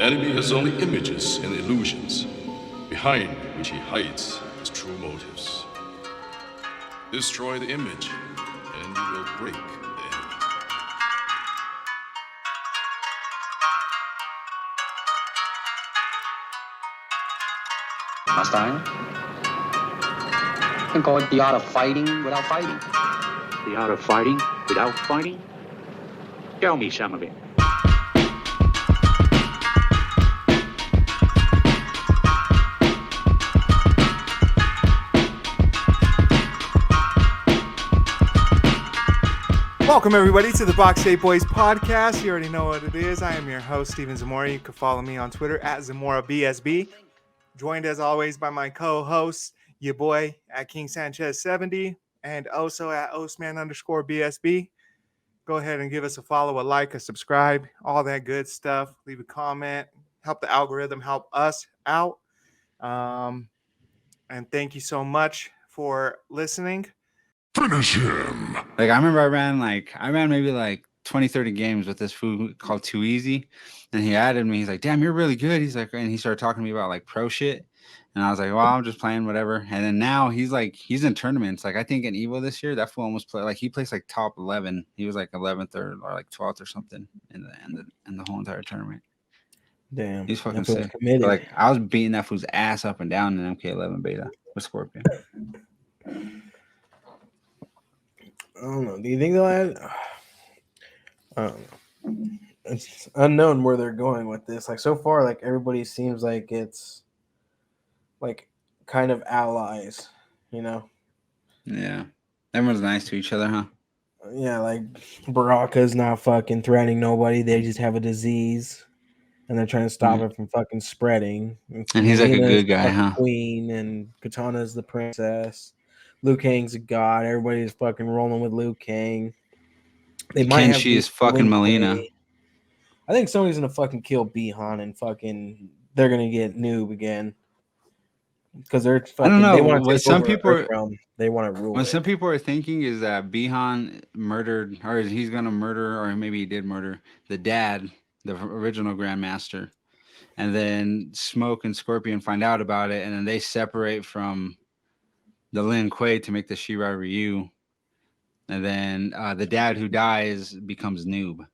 The enemy has only images and illusions, behind which he hides his true motives. Destroy the image, and you will break the enemy. Einstein can call it the art of fighting without fighting. The art of fighting without fighting? Tell me some of it. Welcome, everybody, to the Box 8 Boys podcast. You already know what it is. I am your host, Steven Zamora. You can follow me on Twitter at ZamoraBSB. Joined, as always, by my co-host, your boy, at King Sanchez 70, and also at Ostman_BSB. Go ahead and give us a follow, a like, a subscribe, all that good stuff. Leave a comment. Help the algorithm help us out. And thank you so much for listening. Finish him! Like, I remember I ran maybe 20, 30 games with this food called Too Easy. And he added me. He's like, damn, you're really good. He's like, and he started talking to me about like pro shit. And I was like, well, I'm just playing whatever. And then now he's in tournaments. Like, I think in Evo this year, that fool almost played, like, he placed like top 11. He was like 11th or like 12th or something in the whole entire tournament. Damn. He's fucking sick. But, like, I was beating that fool's ass up and down in MK11 beta with Scorpion. I don't know. Do you think they'll add? I don't know. It's unknown where they're going with this. Like, so far, like, everybody seems like it's like kind of allies, you know? Yeah. Everyone's nice to each other, huh? Yeah, like Baraka's not fucking threatening nobody. They just have a disease and they're trying to stop it from fucking spreading. And he's like a good guy, huh? Queen, and Katana's the princess. Liu Kang's a god. Everybody's fucking rolling with Liu Kang. They might have Kenshi is fucking Melina. I think somebody's gonna fucking kill Bihan and fucking they're gonna get noob again. Because they're fucking, I don't know. They want to What take some over people Earth realm. They want to rule. What it. some people are thinking is that Bihan murdered, or he's gonna murder, or maybe he did murder the dad, the original Grandmaster, and then Smoke and Scorpion find out about it, and then they separate from the Lin Kuei to make the Shirai Ryu, and then the dad who dies becomes noob.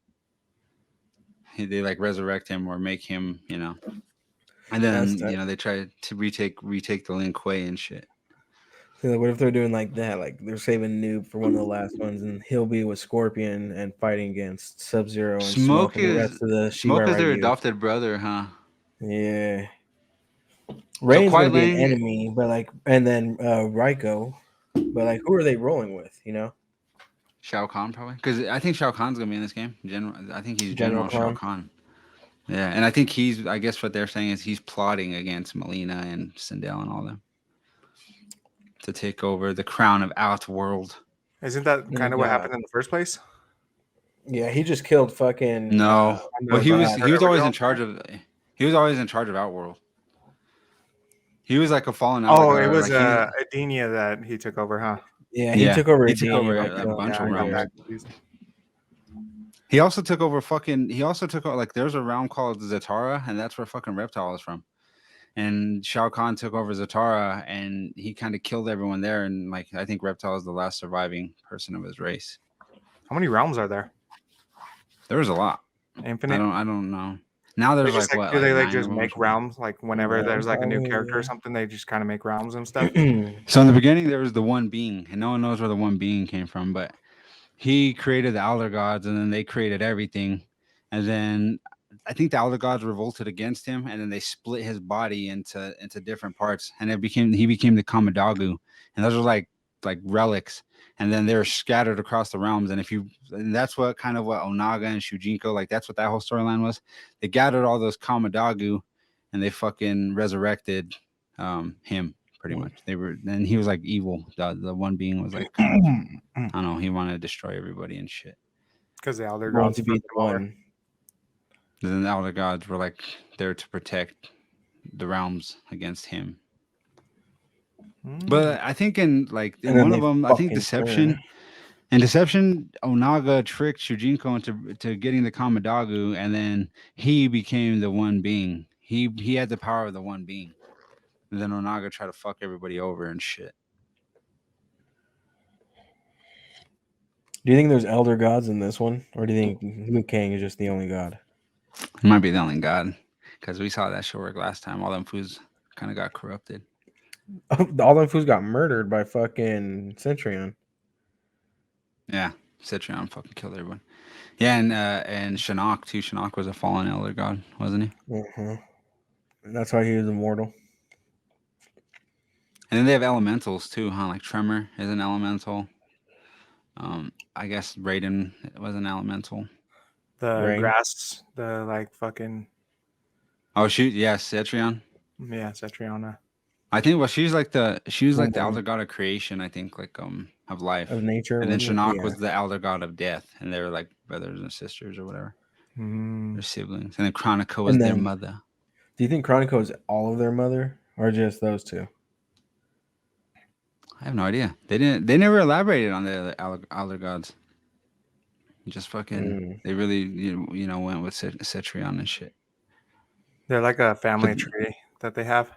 They like resurrect him or make him, you know, and then they try to retake the Lin Kuei and shit. So what if they're doing like that? Like they're saving Noob for one of the last ones, and he'll be with Scorpion and fighting against Sub-Zero and Smoke and the rest of the Smoke is their adopted brother, huh? Yeah. Rain's so gonna be an enemy, but like, and then Raiko, but like, who are they rolling with? You know, Shao Kahn probably, because I think Shao Kahn's gonna be in this game. I think he's General Shao Kahn. Yeah, and I think I guess what they're saying is he's plotting against Melina and Sindel and all them to take over the crown of Outworld. Isn't that kind of what happened in the first place? Yeah, he just killed fucking. No, well, he was always in charge of. He was always in charge of Outworld. He was like a fallen out. Oh, it was Adenia that he took over, huh? Yeah, he took over. He took over a bunch of realms. He also took over like there's a realm called Zatara, and that's where fucking Reptile is from. And Shao Kahn took over Zatara, and he kind of killed everyone there. And like I think Reptile is the last surviving person of his race. How many realms are there? There was a lot. Infinite. I don't know. Now there's like what? Do they just make realms? Like whenever there's like a new character or something, they just kind of make realms and stuff. So in the beginning, there was the one being, and no one knows where the one being came from, but he created the Elder Gods, and then they created everything, and then I think the Elder Gods revolted against him, and then they split his body into different parts, and he became the Kamadagu, and those are like relics. And then they're scattered across the realms. And that's what Onaga and Shujinko, like that's what that whole storyline was. They gathered all those Kamadagu and they fucking resurrected him pretty much. Then he was like evil. The one being was like, I don't know, he wanted to destroy everybody and shit. Because the Elder Gods to be the one. Then the Elder Gods were like there to protect the realms against him. But I think in one of them, I think Deception, In Deception, Onaga tricked Shujinko into getting the Kamadagu, and then he became the one being. He had the power of the one being. And then Onaga tried to fuck everybody over and shit. Do you think there's elder gods in this one, or do you think Liu Kang is just the only god? He might be the only god, because we saw that shit work last time. All them fools kind of got corrupted. All them fools got murdered by fucking Centurion. Yeah, Cetrion fucking killed everyone. Yeah, and Shinnok too. Shinnok was a fallen elder god, wasn't he? And that's why he was immortal. And then they have elementals too, huh? Like Tremor is an elemental. I guess Raiden was an elemental. The Rain. grass, the like fucking Oh shoot, yeah, Cetrion. yeah, Cetriona. I think she was like the Someone. elder god of creation. I think like of life, Of nature. and then wasn't it? Shinnok Yeah. was the elder god of death, and they were like brothers and sisters or whatever. They're siblings, and then Chronica was And their then- mother. Do you think Chronicle is all of their mother, or just those two? I have no idea. They never elaborated on the elder gods. Just fucking. They really you know went with Cetrion and shit. They're like a family tree that they have.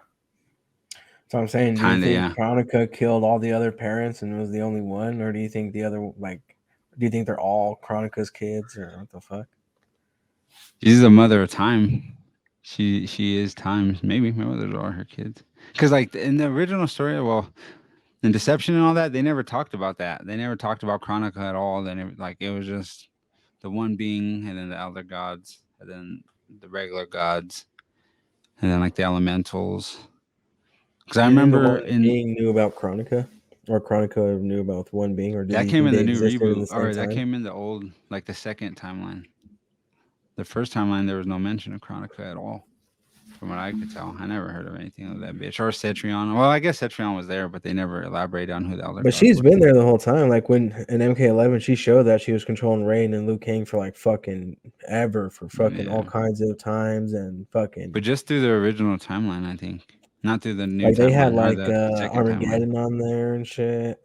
So I'm saying, do Kinda, you think yeah. Chronica killed all the other parents and was the only one, or do you think the other do you think they're all Chronica's kids, or what the fuck? She's the mother of time. She is time. Maybe those are her kids. Because like in the original story, well, in Deception and all that, they never talked about that. They never talked about Chronica at all. Then it was just the one being, and then the elder gods, and then the regular gods, and then like the elementals. Because I Do you think the remember one being knew about Chronica, or Chronica knew about the one being, or did that you came in think the they new existed in reboot, the same or that time? came in the old, like the second timeline. The first timeline, there was no mention of Chronica at all, from what I could tell. I never heard of anything of that bitch or Cetrion. Well, I guess Cetrion was there, but they never elaborated on who the elder. But she's been there the whole time. Like when in MK11, she showed that she was controlling Rain and Liu Kang for like fucking ever, for fucking all kinds of times, and fucking. But just through the original timeline, I think, not through the new. Like they had timeline, or like the second Armageddon timeline. on there and shit.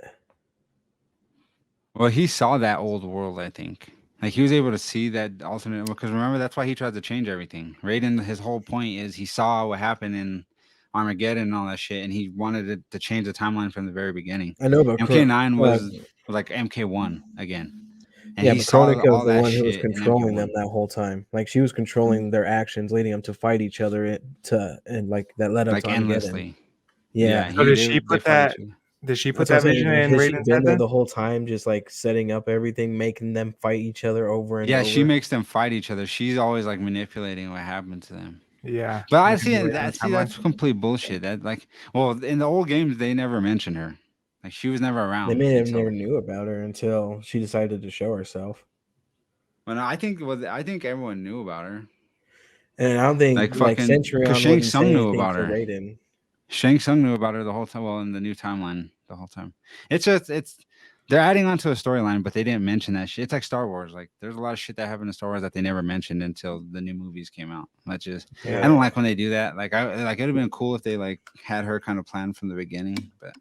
Well, he saw that old world, I think. Like he was able to see that alternate, because remember that's why he tried to change everything. Raiden, his whole point is he saw what happened in Armageddon and all that shit, and he wanted to change the timeline from the very beginning. I know, but MK9 was like MK1 again. And yeah, he but saw Chronica was all the that one who was shit in controlling them MK1. that whole time. Like she was controlling their actions, leading them to fight each other and like that led up like to Armageddon. endlessly. Yeah. So did she put that? Did she put That's that what I'm saying. vision in Has she Raiden's been head there then? the whole time, just like setting up everything, making them fight each other over and Yeah, over? she makes them fight each other. She's always like manipulating what happened to them. Yeah. But I You see can do it in that's the timeline. complete bullshit. That like, well, in the old games they never mentioned her. Like she was never around. They may have until- never knew about her until she decided to show herself. Well, no, I think everyone knew about her. And I don't think Like like fucking- Centurion 'cause Shang wouldn't Tsung say knew anything about to her. Raiden. Shang Tsung knew about her the whole time. Well, in the new timeline, the whole time. It's they're adding on to a storyline, but they didn't mention that shit. It's like Star Wars. Like there's a lot of shit that happened in Star Wars that they never mentioned until the new movies came out. Which is I don't like when they do that. Like it'd have been cool if they like had her kind of planned from the beginning, but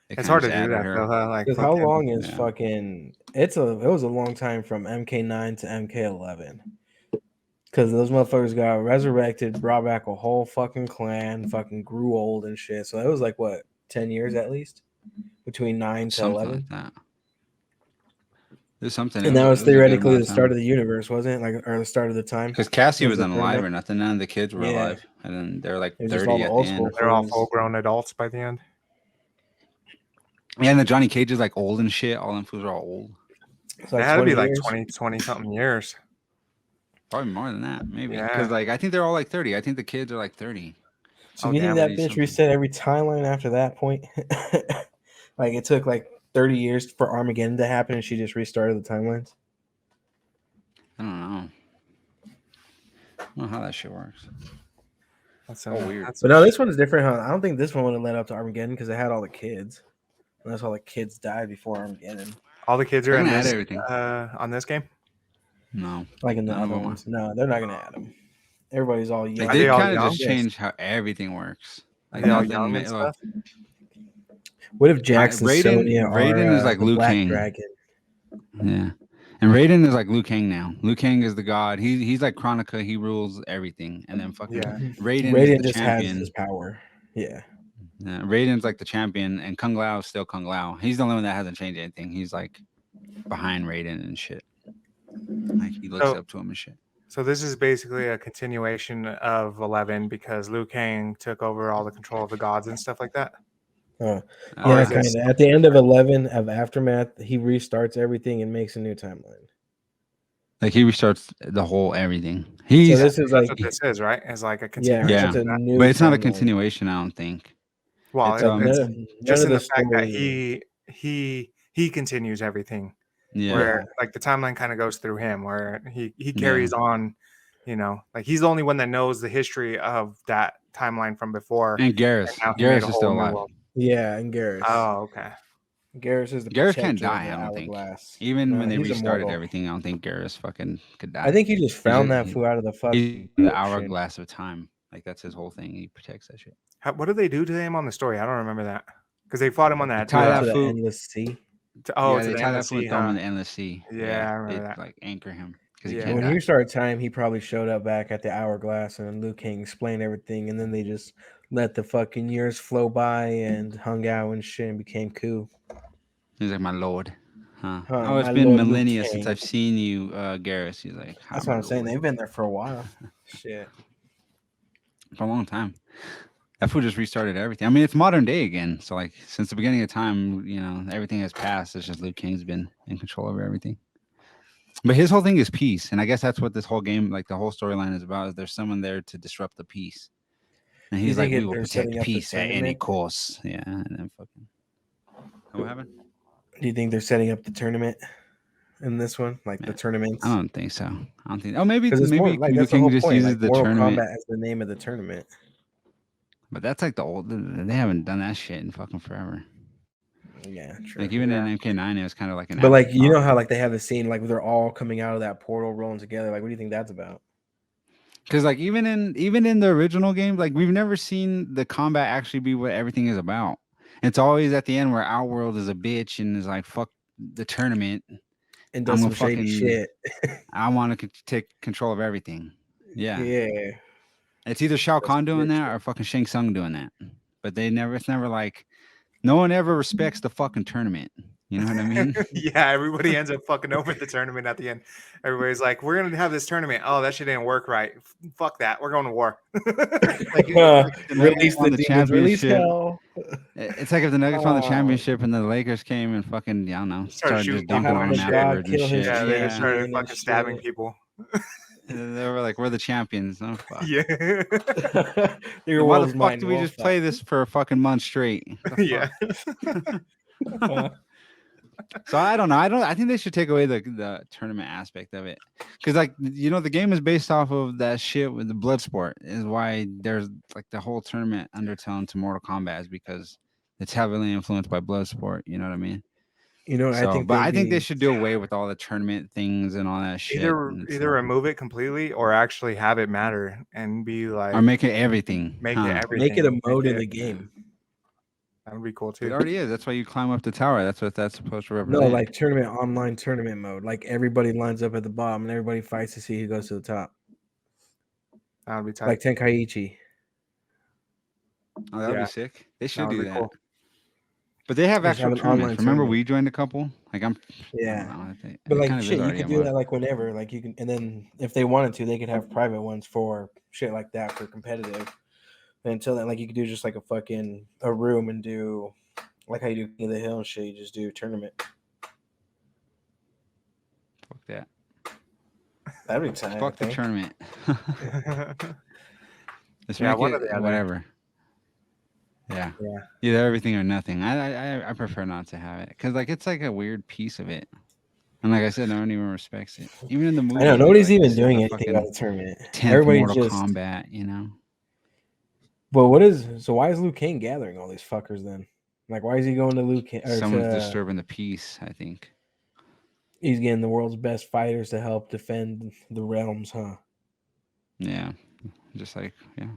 It's hard to do that though, huh? Like Because how fucking- long is yeah. fucking? It was a long time from MK9 to MK11. Because those motherfuckers got resurrected, brought back a whole fucking clan, fucking grew old and shit. So it was like what, 10 years at least, between 9 to something 11. like that. There's something, And that was theoretically the start of the universe, wasn't it? Like, or the start of the time. because Cassie was wasn't the alive turn or nothing. None of the kids were Yeah. alive, and then they're like It was just all 30 the at old the school end. They're all fools. full grown adults by the end. Yeah, and the Johnny Cage is like old and shit. All them fools are all old. It's It had to be like years. 20 something years. Probably more than that, maybe. Yeah. Because like I think they're all like 30. I think the kids are like 30. So Oh, you think damn, that it is bitch something. reset every timeline after that point? Like it took like 30 years for Armageddon to happen, and she just restarted the timelines. I don't know. I don't know how that shit works. That's Oh, weird. That's But no, this one is different, huh? I don't think this one would have led up to Armageddon because it had all the kids. Unless all the kids died before Armageddon. all the kids are They're in gonna add this everything. on this game. No. Like in the None of other them ones. No, they're not going to add them. Everybody's all young. Like Are they they all kind of young? just change how everything works. Like They all nothing young and well, stuff. What if Jax and Raiden Sonya are is like the Liu Black Kang. Dragon? Yeah. And Raiden is like Liu Kang now. Liu Kang is the god. He's like Chronica. He rules everything. And then fucking Yeah. Raiden is Radiant the just has his champion. power. Yeah. Raiden's like the champion, and Kung Lao is still Kung Lao. He's the only one that hasn't changed anything. He's like behind Raiden and shit. Like he looks So up to him and shit. so this is basically a continuation of 11 because Liu Kang took over all the control of the gods and stuff like that. Oh, Or yeah, is kind this of. At the end of 11 of Aftermath, he restarts everything and makes a new timeline. Like he restarts the whole everything. So He's this is that's like, what this is, right? It's like a yeah, continuation yeah, it's of a that. new but it's not a timeline. continuation. I don't think. Well, It's Like it's none just of in the the fact that story. he continues everything. Yeah, Where like the timeline kind of goes through him, where he yeah. carries on, like he's the only one that knows the history of that timeline from before, And and Garrus, now he made Garrus a is whole still new alive. world. Yeah, and Garrus. Oh, okay. Garrus is the Garrus can't protector of die. the I don't think. hourglass. Even when they He's restarted immortal. everything, I don't think Garrus fucking could die. I think he just He's found just- that fool out of the He's fucking the ocean. hourglass of time. Like that's his whole thing. He protects that shit. What did they do to him on the story? I don't remember that because they fought him on that. tie To that the fool. endless sea. Oh, Yeah, to they the tie endless that fool and sea, throw him huh? in the endless sea. Yeah, I They remember that. like anchor him because he Yeah. can't When die. he restarted time, he probably showed up back at the hourglass, and then Liu Kang explained everything, and then they just let the fucking years flow by and hung out and shit and became cool. He's like my lord. Huh? Huh, Oh, it's my been lord Liu millennia since Kang. I've seen you, Garrus. He's like, hi, That's my what I'm saying. lord. They've been there for a while. Shit. For a long time. That fool just restarted everything. I mean, it's modern day again. So like since the beginning of time, everything has passed. It's just Liu Kang's been in control over everything. But his whole thing is peace, and I guess that's what this whole game, like the whole storyline, is about. Is there's someone there to disrupt the peace, and Do you he's like, think "We will they're protect setting up the peace at any tournament? cost." Yeah, and then fucking. What happened? Do you think they're setting up the tournament in this one, like the Man, tournaments? I don't think so. I don't think. Oh, maybe Because it's more like Liu that's the Kang whole just point. uses Like the Mortal tournament, Kombat is the name of the tournament. but that's like the old. They haven't done that shit in fucking forever. Yeah, true. Like even Yeah. in MK9, it was kind of like an. But like you know afterthought. how like they have the scene like they're all coming out of that portal rolling together. Like what do you think that's about? Because like even in the original game, like we've never seen the combat actually be what everything is about. It's always at the end where Outworld is a bitch and is like fuck the tournament. And I'm does gonna some shady shit. I want to take control of everything. Yeah, Yeah. it's either Shao That's Kahn doing bitch. that or fucking Shang Tsung doing that. But it's never like no one ever respects the fucking tournament. You know what I mean? Yeah, everybody ends up fucking over the tournament at the end. Everybody's like, "We're gonna have this tournament." Oh, that shit didn't work right. Fuck that. We're going to war. Like, the Release Nuggets won the the demons, release championship. hell. It's like if the Nuggets won the Oh. championship and the Lakers came and fucking, I don't know, Started started shooting just people dumping and on shit. them God, afterwards and kill his shit. Yeah, they Yeah. just started and fucking stabbing shit. people. They were like, we're the champions. Oh, fuck. Yeah. The Then why the world's fuck mine, do we we'll just play fight. this for a fucking month straight? The Yeah. fuck? So I don't know. I think they should take away the tournament aspect of it, because like the game is based off of that shit with the blood sport. Is why there's like the whole tournament undertone to Mortal Kombat is because it's heavily influenced by blood sport. You know what I mean? You know, I So, think but they'd I think they be should do away with all the tournament things and all that shit. Either and it's either like- remove it completely or actually have it matter and be like or make it everything. make huh? it everything. make it a mode in it- the game. That would be cool It too. already is. That's why you climb up the tower. That's what that's supposed to No, represent. like tournament online tournament mode. Like everybody lines up at the bottom and everybody fights to see who goes to the top. That would be tight. Like Tenkaichi. Oh, that'd yeah. be sick. They should would do be that. cool. But they have Just have actual an tournaments. online Remember, tournament. we joined a couple. Like I Yeah. don't know, But it like kind of is shit, you already could a do mode. that like whenever. Like you can, and then if they wanted to, they could have private ones for shit like that for competitive. And until then, like you could do just like a room and do like how you do King of the Hill and shit. You just do tournament. Fuck that. That'd be tight. Fuck I the think. tournament. Let's Yeah, make one or it the other. whatever. Yeah. Yeah. Either everything or nothing. I prefer not to have it because like it's like a weird piece of it. And like I said, no one even respects it. Even in the movie, I know nobody's like, even this is doing the anything fucking about the tournament. 10th Everybody's Mortal just. Kombat. But why is Liu Kang gathering all these fuckers then? Like, why is he going to Liu Kang? Or Someone's to, disturbing the peace. I think. he's getting the world's best fighters to help defend the realms, huh? Yeah. Just like yeah.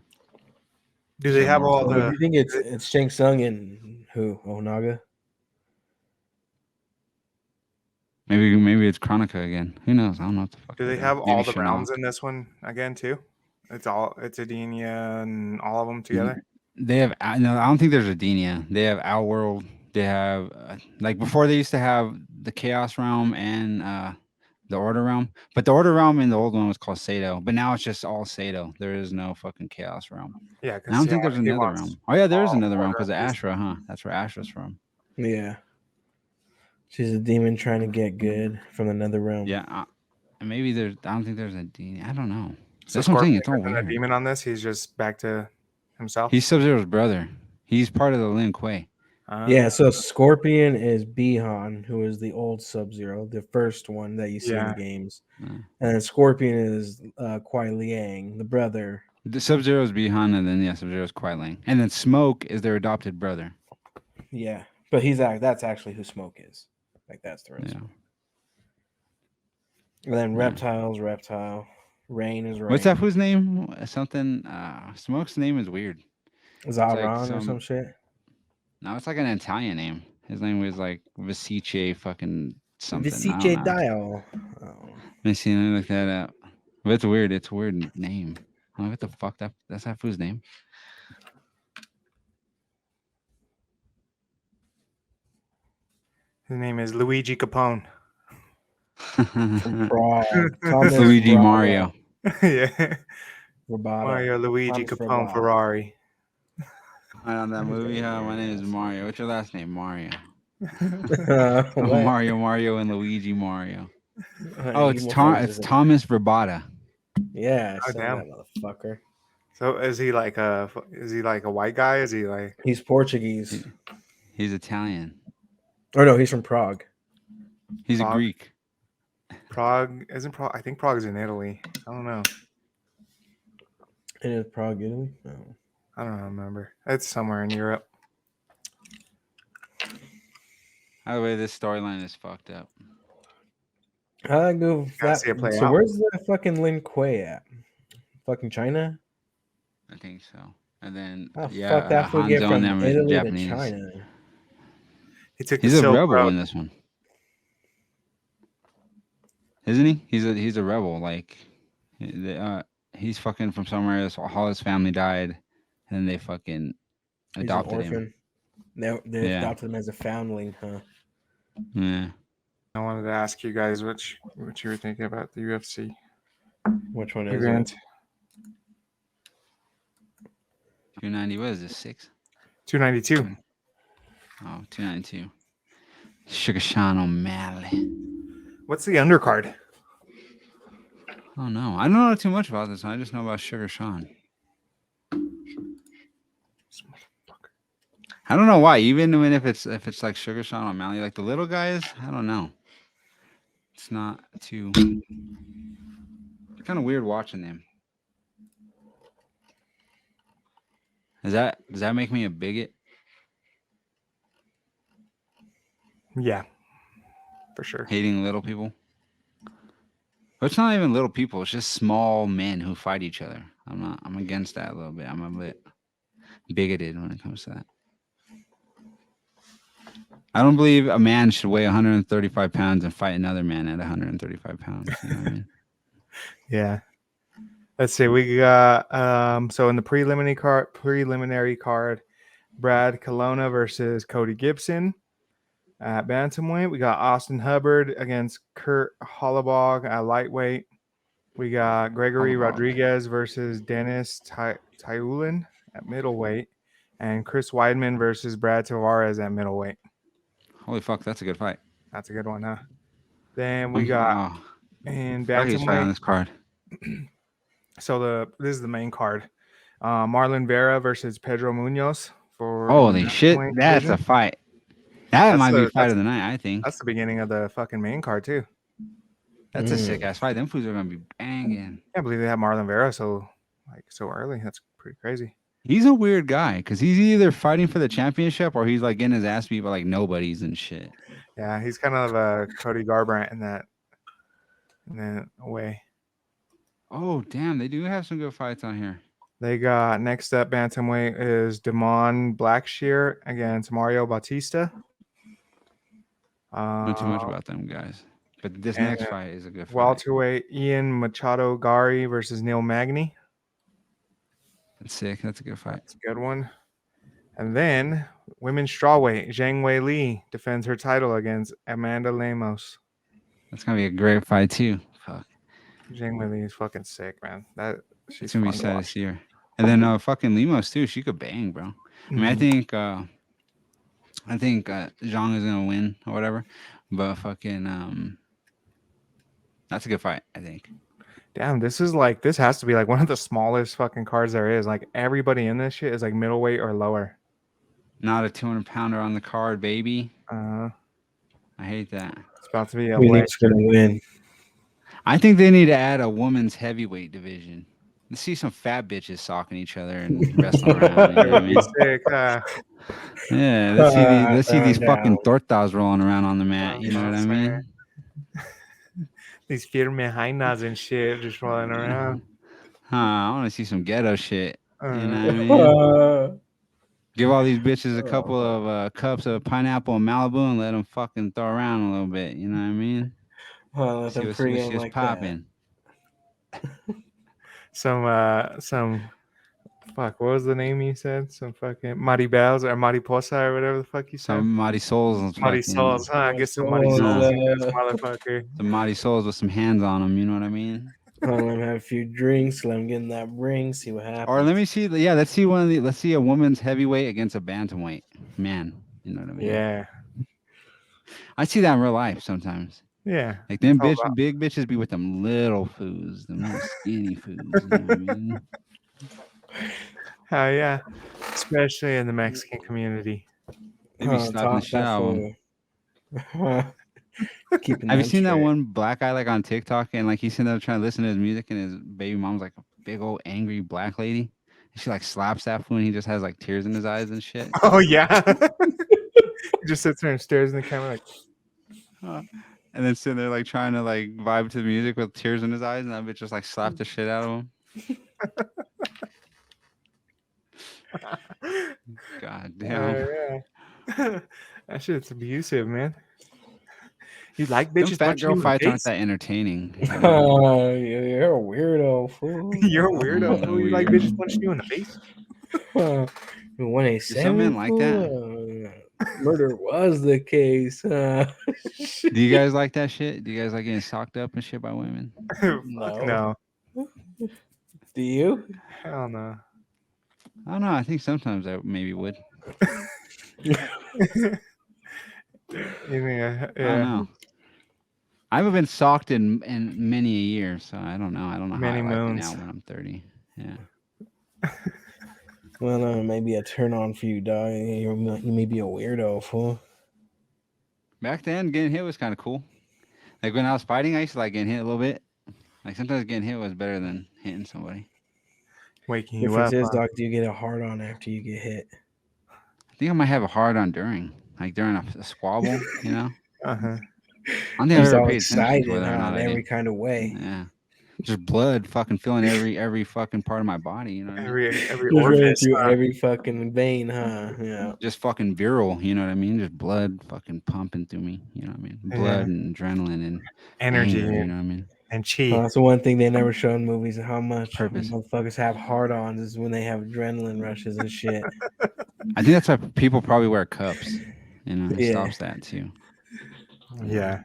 Do they have all So do the you think it's Shang Tsung and who? Onaga? Maybe it's Chronica again. Who knows? I don't know what the fuck. Do they're they doing. have Maybe all the realms Shinnok. in this one again too? It's Adenia and all of them together. They have no. I don't think there's Adenia. They have Outworld. They have like before they used to have the Chaos Realm and the Order Realm. But the Order Realm in the old one was called Sato. But now it's just all Sato. There is no fucking Chaos Realm. Yeah, And I because don't think there's he another wants realm. Oh yeah, there is all another realm order because of of his- Ashra, huh? That's where Ashra's from. Yeah. She's a demon trying to get good from another realm. Yeah, and maybe there's. I don't think there's a D. I don't know. So That's what I'm saying. Scorpion It's all isn't a weird. demon on this. He's just back to himself. He's Sub Zero's brother. He's part of the Lin Kuei. Yeah, so Scorpion is Bihan, who is the old Sub-Zero, the first one that you see in the Yeah. games. Uh, And then Scorpion is Kuai Liang, the brother. The Sub Zero's Bihan, and then yeah, Sub Zero's Kuai Lang, and then Smoke is their adopted brother. Yeah, but that's actually who Smoke is. Like that's the real Yeah. Smoke. And then Yeah. Reptile's Reptile. Rain is Rain. What's that fool's name? Something. Smoke's name is weird. Zaran or some- some shit. No, it's like an Italian name. His name was like Vicice fucking something. I don't Vicice know. Dial. Oh. Let me see. Let me look that up. But it's weird. It's a weird name. I don't know what the fuck that's that fool's name. His name is Luigi Capone. Prague. Thomas Luigi Braga. Mario. Yeah. Rabada. Mario Luigi Thomas Capone Rabada. Ferrari. On that movie, my name is Mario. What's your last name? Mario. What? Mario, and Luigi Mario. Oh, it's Evil Friends It's isn't- Thomas Rabada. Yeah, I Oh, said damn. that motherfucker. So is he like a white guy? Is he like He's Portuguese. He's Italian. Or no, he's from Prague. He's a Prague? Greek. Prague? Isn't Prague? I think Prague's in Italy. I don't know. It is Prague, Italy. No. I don't remember. It's somewhere in Europe. By the way, this storyline is fucked up. I go. Gotta see it play So out. where's the fucking Lin Kuei at? Fucking China? I think so. And then How yeah, fuck that fool get Hanzo from and them are Italy Japanese. to China? He took He's the a Silk rebel Road. in this one, isn't he? He's a rebel. Like, he's fucking from somewhere else. All his family died, and then they fucking He's an adopted him. orphan. They Yeah. adopted him as a foundling, huh? Yeah. I wanted to ask you guys what you were thinking about the UFC Which one is it? event. 290. What is this? 6? 292. Oh, 292. Sugar Sean O'Malley. What's the undercard? Oh no, I don't know too much about this one. I just know about Sugar Sean. I don't know why. Even when if it's like Sugar Sean O'Malley, like the little guys, I don't know. It's not too. It's kind of weird watching them. Does that make me a bigot? Yeah, for sure. Hating little people? But it's not even little people. It's just small men who fight each other. I'm against that a little bit. I'm a bit bigoted when it comes to that. I don't believe a man should weigh 135 pounds and fight another man at 135 pounds. You know what I mean? Yeah. Let's see. We got so in the preliminary card, Brad Colonna versus Cody Gibson. At bantamweight, we got Austin Hubbard against Kurt Hollabog at lightweight. We got Gregory Hollabog. Rodriguez versus Dennis Tyulin at middleweight, and Chris Weidman versus Brad Tavares at middleweight. Holy fuck, that's a good fight. That's a good one, huh? Then we got in He's fighting on bantamweight. this card. So this is the main card. Marlon Vera versus Pedro Munoz for Holy shit, bantamweight that's a division. fight. That That's might be the- fight of the night, I think. That's the beginning of the fucking main card too. That's a sick ass fight. Them fools are gonna be banging. I can't believe they have Marlon Vera so early. That's pretty crazy. He's a weird guy because he's either fighting for the championship or he's like getting his ass beat by like nobodies and shit. Yeah, he's kind of a Cody Garbrandt in that way. Oh damn, they do have some good fights on here. They got next up bantamweight is Damon Blackshear against Mario Bautista. Not too much about them guys. But this And, next fight is a good fight. welterweight Ian Machado Gari versus Neil Magny. That's sick. That's a good fight. That's a good one. And then women's strawweight Zhang Wei Li defends her title against Amanda Lemos. That's gonna be a great fight too. Fuck. Zhang Wei Li is fucking sick, man. She's It's gonna be fun to sad to watch. see her. And then fucking Lemos too. She could bang, bro. I mean, I think Zhang is gonna win or whatever, but fucking that's a good fight. I think. Damn, this has to be like one of the smallest fucking cards there is. Like everybody in this shit is like middleweight or lower. Not a 200-pounder on the card, baby. I hate that. It's about to be a We way. think it's gonna win. I think they need to add a women's heavyweight division. Let's see some fat bitches socking each other and wrestling around. You know what I mean? Sick. Yeah, let's see these fucking tortas rolling around on the mat. You know what I mean? These firme hainas and shit just rolling around. I want to see some ghetto shit. You know what I mean? Give all these bitches a couple of cups of pineapple and Malibu and let them fucking throw around a little bit. You know what I mean? Let See them what's pregame like popping. Some fuck, what was the name you said? Some fucking Maribels or Mariposa or whatever the fuck you said. Some Marisols. Marisols, huh? Get some Marisols in this motherfucker. Some Marisols with some hands on them. You know what I mean? Let them have a few drinks. Let them get in that ring. See what happens. Or let me see. Yeah, let's see let's see a woman's heavyweight against a bantamweight man. You know what I mean? Yeah. I see that in real life sometimes. Yeah. Like them big bitches be with them little foos, them little skinny foos. You know what I mean? Hell yeah. Especially in the Mexican community. They be slapping the shit out of them. Have you seen that one black guy like on TikTok and like he's sitting there trying to listen to his music and his baby mom's like a big old angry black lady? And she like slaps that fool and he just has like tears in his eyes and shit. Oh yeah. He just sits there and stares in the camera like and then sitting there like trying to like vibe to the music with tears in his eyes and that bitch just like slapped the shit out of him. God damn. Yeah. That shit's abusive, man. You like bitches? Them fat girl fights aren't that entertaining. You're a weirdo, fool. You're a weirdo. Fool. You like bitches punching you in the face? 187. Some men like that. Murder was the case. Do you guys like that shit? Do you guys like getting socked up and shit by women? No. Do you? Hell no. I don't know. I think sometimes I maybe would. Yeah. I don't know. I haven't been socked in many a year, so I don't know. I don't know Many how I like it moons. now when I'm 30. Yeah. Well, maybe a turn on for you, dog. You may be a weirdo, fool. Back then, getting hit was kind of cool. Like when I was fighting, I used to like getting hit a little bit. Like sometimes getting hit was better than hitting somebody. Waking you Difference up. is, dog, do you get a hard on after you get hit? I think I might have a hard on during a squabble, you know? Uh-huh. I don't think I've He's ever all paid attention excited to whether or not in I every did. kind of way. Yeah. Just blood fucking filling every fucking part of my body, you know what I mean? Every Just running orifice. through every fucking vein, huh? Yeah. Just fucking virile, you know what I mean? Just blood fucking pumping through me, you know what I mean? Blood and adrenaline and energy, anger, you know what I mean? and chi. That's the one thing they never show in movies, how much Purpose. motherfuckers have hard-ons is when they have adrenaline rushes and shit. I think that's why people probably wear cups. You know, it Yeah. stops that too. Yeah.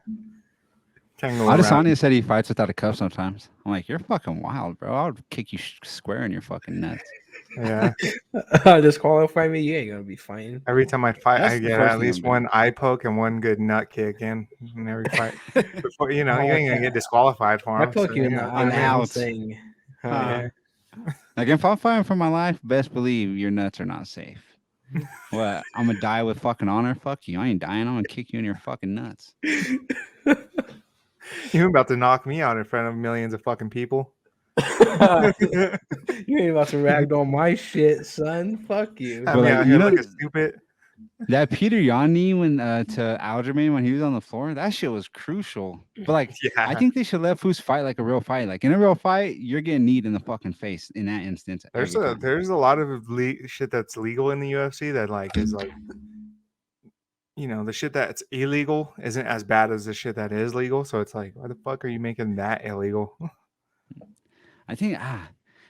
Can't go around. Adesanya said he fights without a cup sometimes. I'm like, you're fucking wild, bro. I would kick you square in your fucking nuts. Yeah. Disqualify me? You ain't gonna be fighting. Every time I fight, That's I the get first at thing least I'm doing. one eye poke and one good nut kick in every fight. Before you ain't gonna get disqualified for I them. poke you in the I'm eye. out. Thing. Yeah. Like if I'm fighting for my life, best believe your nuts are not safe. What? I'm gonna die with fucking honor? Fuck you. I ain't dying. I'm gonna kick you in your fucking nuts. You're about to knock me out in front of millions of fucking people. You ain't about to ragdoll my shit, son. Fuck you. I But, mean, like, out you here know- looking stupid. That Peter Yan knee when to Aljamain when he was on the floor, that shit was crucial. But like, Yeah. I think they should let Foos fight like a real fight. Like in a real fight, you're getting kneed in the fucking face in that instance. There's every time. a lot of shit that's legal in the UFC that like is like, the shit that's illegal isn't as bad as the shit that is legal. So it's like, why the fuck are you making that illegal? I think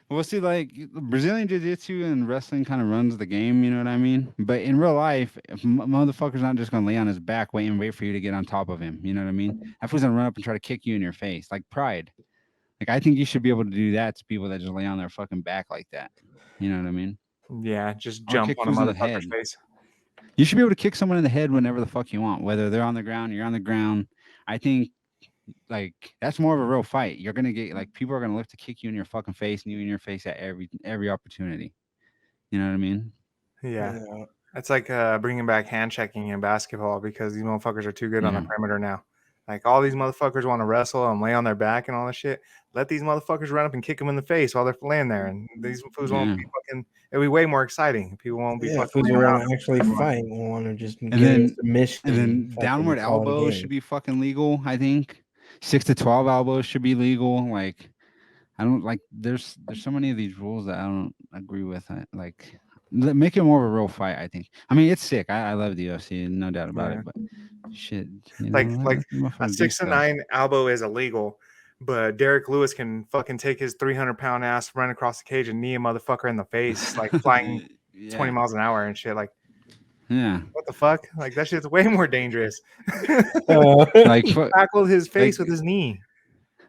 well, see, like Brazilian jiu-jitsu and wrestling kind of runs the game, you know what I mean? But in real life, if motherfucker's not just gonna lay on his back, wait for you to get on top of him, you know what I mean? That fool's gonna run up and try to kick you in your face, like pride. Like I think you should be able to do that to people that just lay on their fucking back like that. You know what I mean? Yeah, just Or jump kick on a fools in the motherfucker's head. face. You should be able to kick someone in the head whenever the fuck you want, whether they're on the ground, you're on the ground. I think like that's more of a real fight. You're gonna get like people are gonna look to kick you in your fucking face and you in your face at every opportunity. You know what I mean? Yeah. It's like bringing back hand checking in basketball because these motherfuckers are too good on the Yeah. perimeter now. Like all these motherfuckers want to wrestle and lay on their back and all this shit. Let these motherfuckers run up and kick them in the face while they're laying there, and these fools won't be fucking. It'll be way more exciting. People won't be fucking. Fools laying will around. want to actually fight. Will want to just And get then- a submission. And then fucking downward call it a elbows game. should be fucking legal. I think 6 to 12 elbows should be legal. Like I don't like. There's so many of these rules that I don't agree with. Like make it more of a real fight. I think. I mean, it's sick. I love the UFC, no doubt about it. But shit, like a 6 to 9 elbow is illegal, but Derek Lewis can fucking take his 300-pound ass, run across the cage, and knee a motherfucker in the face, like flying 20 miles an hour and shit. Like, yeah, what the fuck? Like that shit's way more dangerous. like He tackled his face with his knee.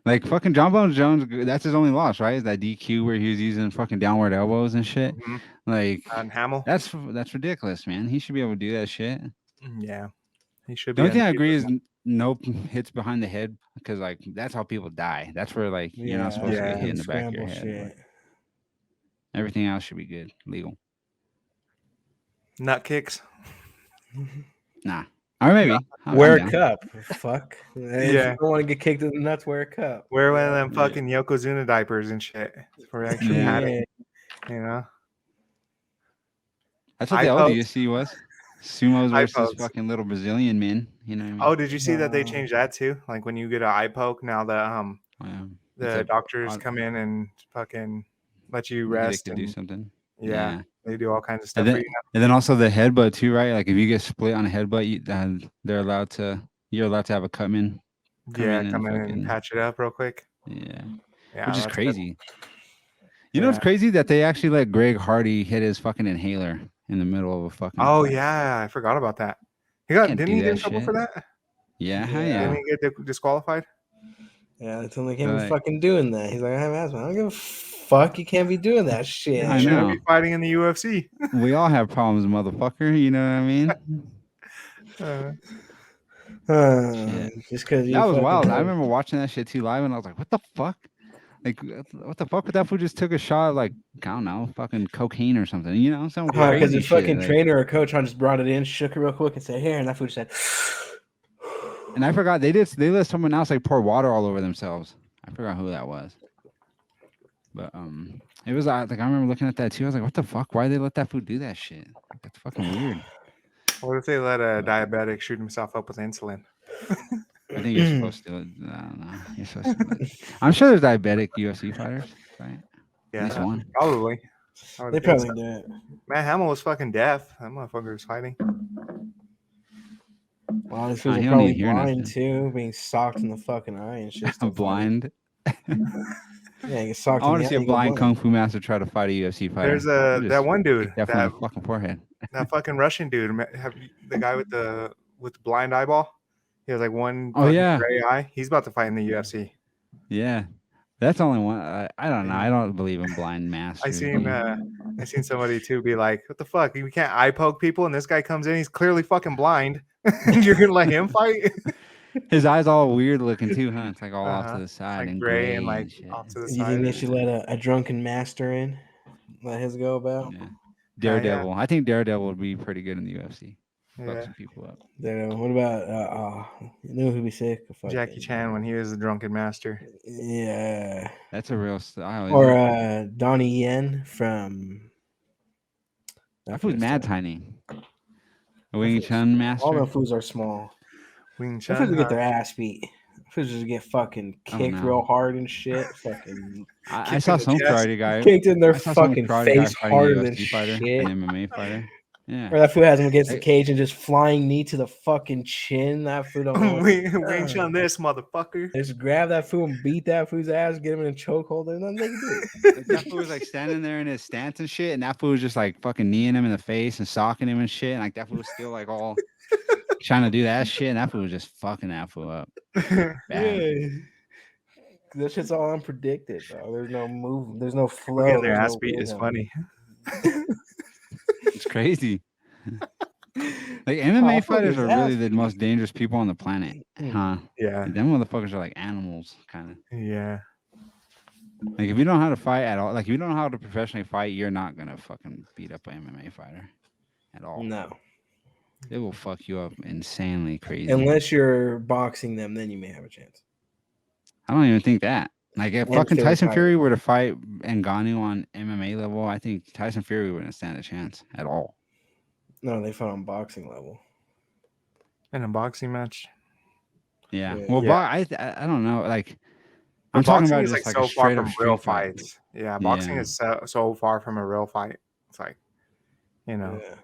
Like fucking John Bones Jones, that's his only loss, right? Is that DQ where he was using fucking downward elbows and shit? Mm-hmm. Like Hamill. That's ridiculous, man. He should be able to do that shit. Yeah, he should. The only thing I agree is no hits behind the head because like that's how people die. That's where like you're not supposed to get hit in the back of your head. Everything else should be good, legal. Nut kicks. Nah. Or maybe. Wear a cup. Fuck. Yeah. If you don't want to get kicked in the nuts, wear a cup. Wear one of them fucking Yokozuna diapers and shit for extra padding. You know? That's what the old UFC was. Sumos versus fucking little Brazilian men. You know what I mean? Oh, did you see that they changed that too? Like when you get an eye poke, now the doctors come in and fucking let you rest. They could do something. Yeah, they do all kinds of stuff. And then also the headbutt too, right? Like if you get split on a headbutt, you're allowed to have a cutman. Come in and patch it up real quick. Yeah, yeah, which is crazy. You know what's crazy? That they actually let Greg Hardy hit his fucking inhaler in the middle of a fucking. Oh fight. yeah, I forgot about that. Didn't he get in trouble for that? Yeah. Didn't he get disqualified? Yeah, it's only him fucking doing that. He's like, I have asthma. I don't give a fuck. You can't be doing that shit. I know. Be fighting in the UFC. We all have problems, motherfucker. You know what I mean? Just because that was wild. I remember watching that shit too live, and I was like, "What the fuck? Like, what the fuck? That fool just took a shot, like I don't know, fucking cocaine or something. You know, something crazy. Because his fucking trainer or coach just brought it in, shook it real quick, and said, "Here," and that fool just said. And I forgot they let someone else like pour water all over themselves. I forgot who that was. But it was like I remember looking at that too. I was like, "What the fuck? Why did they let that fool do that shit? Like, that's fucking weird." What if they let a diabetic shoot himself up with insulin? I think you're supposed to. I don't know. You're supposed to. I'm sure there's diabetic UFC fighters, right? Yeah, at least one. Probably. They probably do it. Matt Hamill was fucking deaf. That motherfucker was fighting. Well, this was probably blind too, being socked in the fucking eye and shit. Blind. Yeah, get socked. I want to see a blind kung fu master try to fight a UFC fighter. There's that one dude that fucking forehead. That fucking Russian dude. The guy with the blind eyeball. He has like one gray eye. He's about to fight in the UFC. Yeah, that's only one. I don't know. I don't believe in blind masters. I seen somebody too be like, "What the fuck? We can't eye poke people." And this guy comes in. He's clearly fucking blind. You're gonna let him fight? His eyes all weird looking too, huh? It's like all off to the side and gray and like off to the side. You think they should let a drunken master in? Let his go about? Yeah. Daredevil. I think Daredevil would be pretty good in the UFC. Yeah. Some people up. What about you know who'd be sick? Jackie Chan when he was the drunken master. Yeah. That's a real style. Or Donnie Yen from that was mad tiny. Wing Chun master. All the fools are small. Wing Chun. Fools get their ass beat. Fools just get fucking kicked real hard and shit. Fucking. I saw some karate guy kicked in their fucking face harder than shit. An MMA fighter. Yeah. Or that fool has him against the Hey. cage and just flying knee to the fucking chin. That fool don't know. Winch on this motherfucker. Just grab that fool and beat that fool's ass, get him in a chokehold, and nothing they can do. Like that fool was like standing there in his stance and shit, and that fool was just like fucking kneeing him in the face and socking him and shit. And like that fool was still like all trying to do that shit, and that fool was just fucking that fool up. Bad. Yeah. That shit's all unpredicted, bro. There's no move, there's no flow. Getting their there's ass no beat is rhythm. funny. It's crazy. Like Oh, MMA I feel fighters his are ass really the most dangerous people on the planet, huh? Yeah. Like, them motherfuckers are like animals, kind of. Yeah. Like if you don't know how to fight at all, like if you don't know how to professionally fight, you're not gonna fucking beat up an MMA fighter at all. No. They will fuck you up insanely crazy. Unless you're boxing them, then you may have a chance. I don't even think that. Like if And fucking Philly Tyson fighter. Fury were to fight Ngannou on MMA level, I think Tyson Fury wouldn't stand a chance at all. No, they fought on boxing level. In a boxing match. Yeah. Yeah. Well, Yeah. I don't know. Like But I'm talking boxing about is just like like a so far straight up from real street fight. fights. Yeah, boxing Yeah. is so far from a real fight. It's like, you know, Yeah.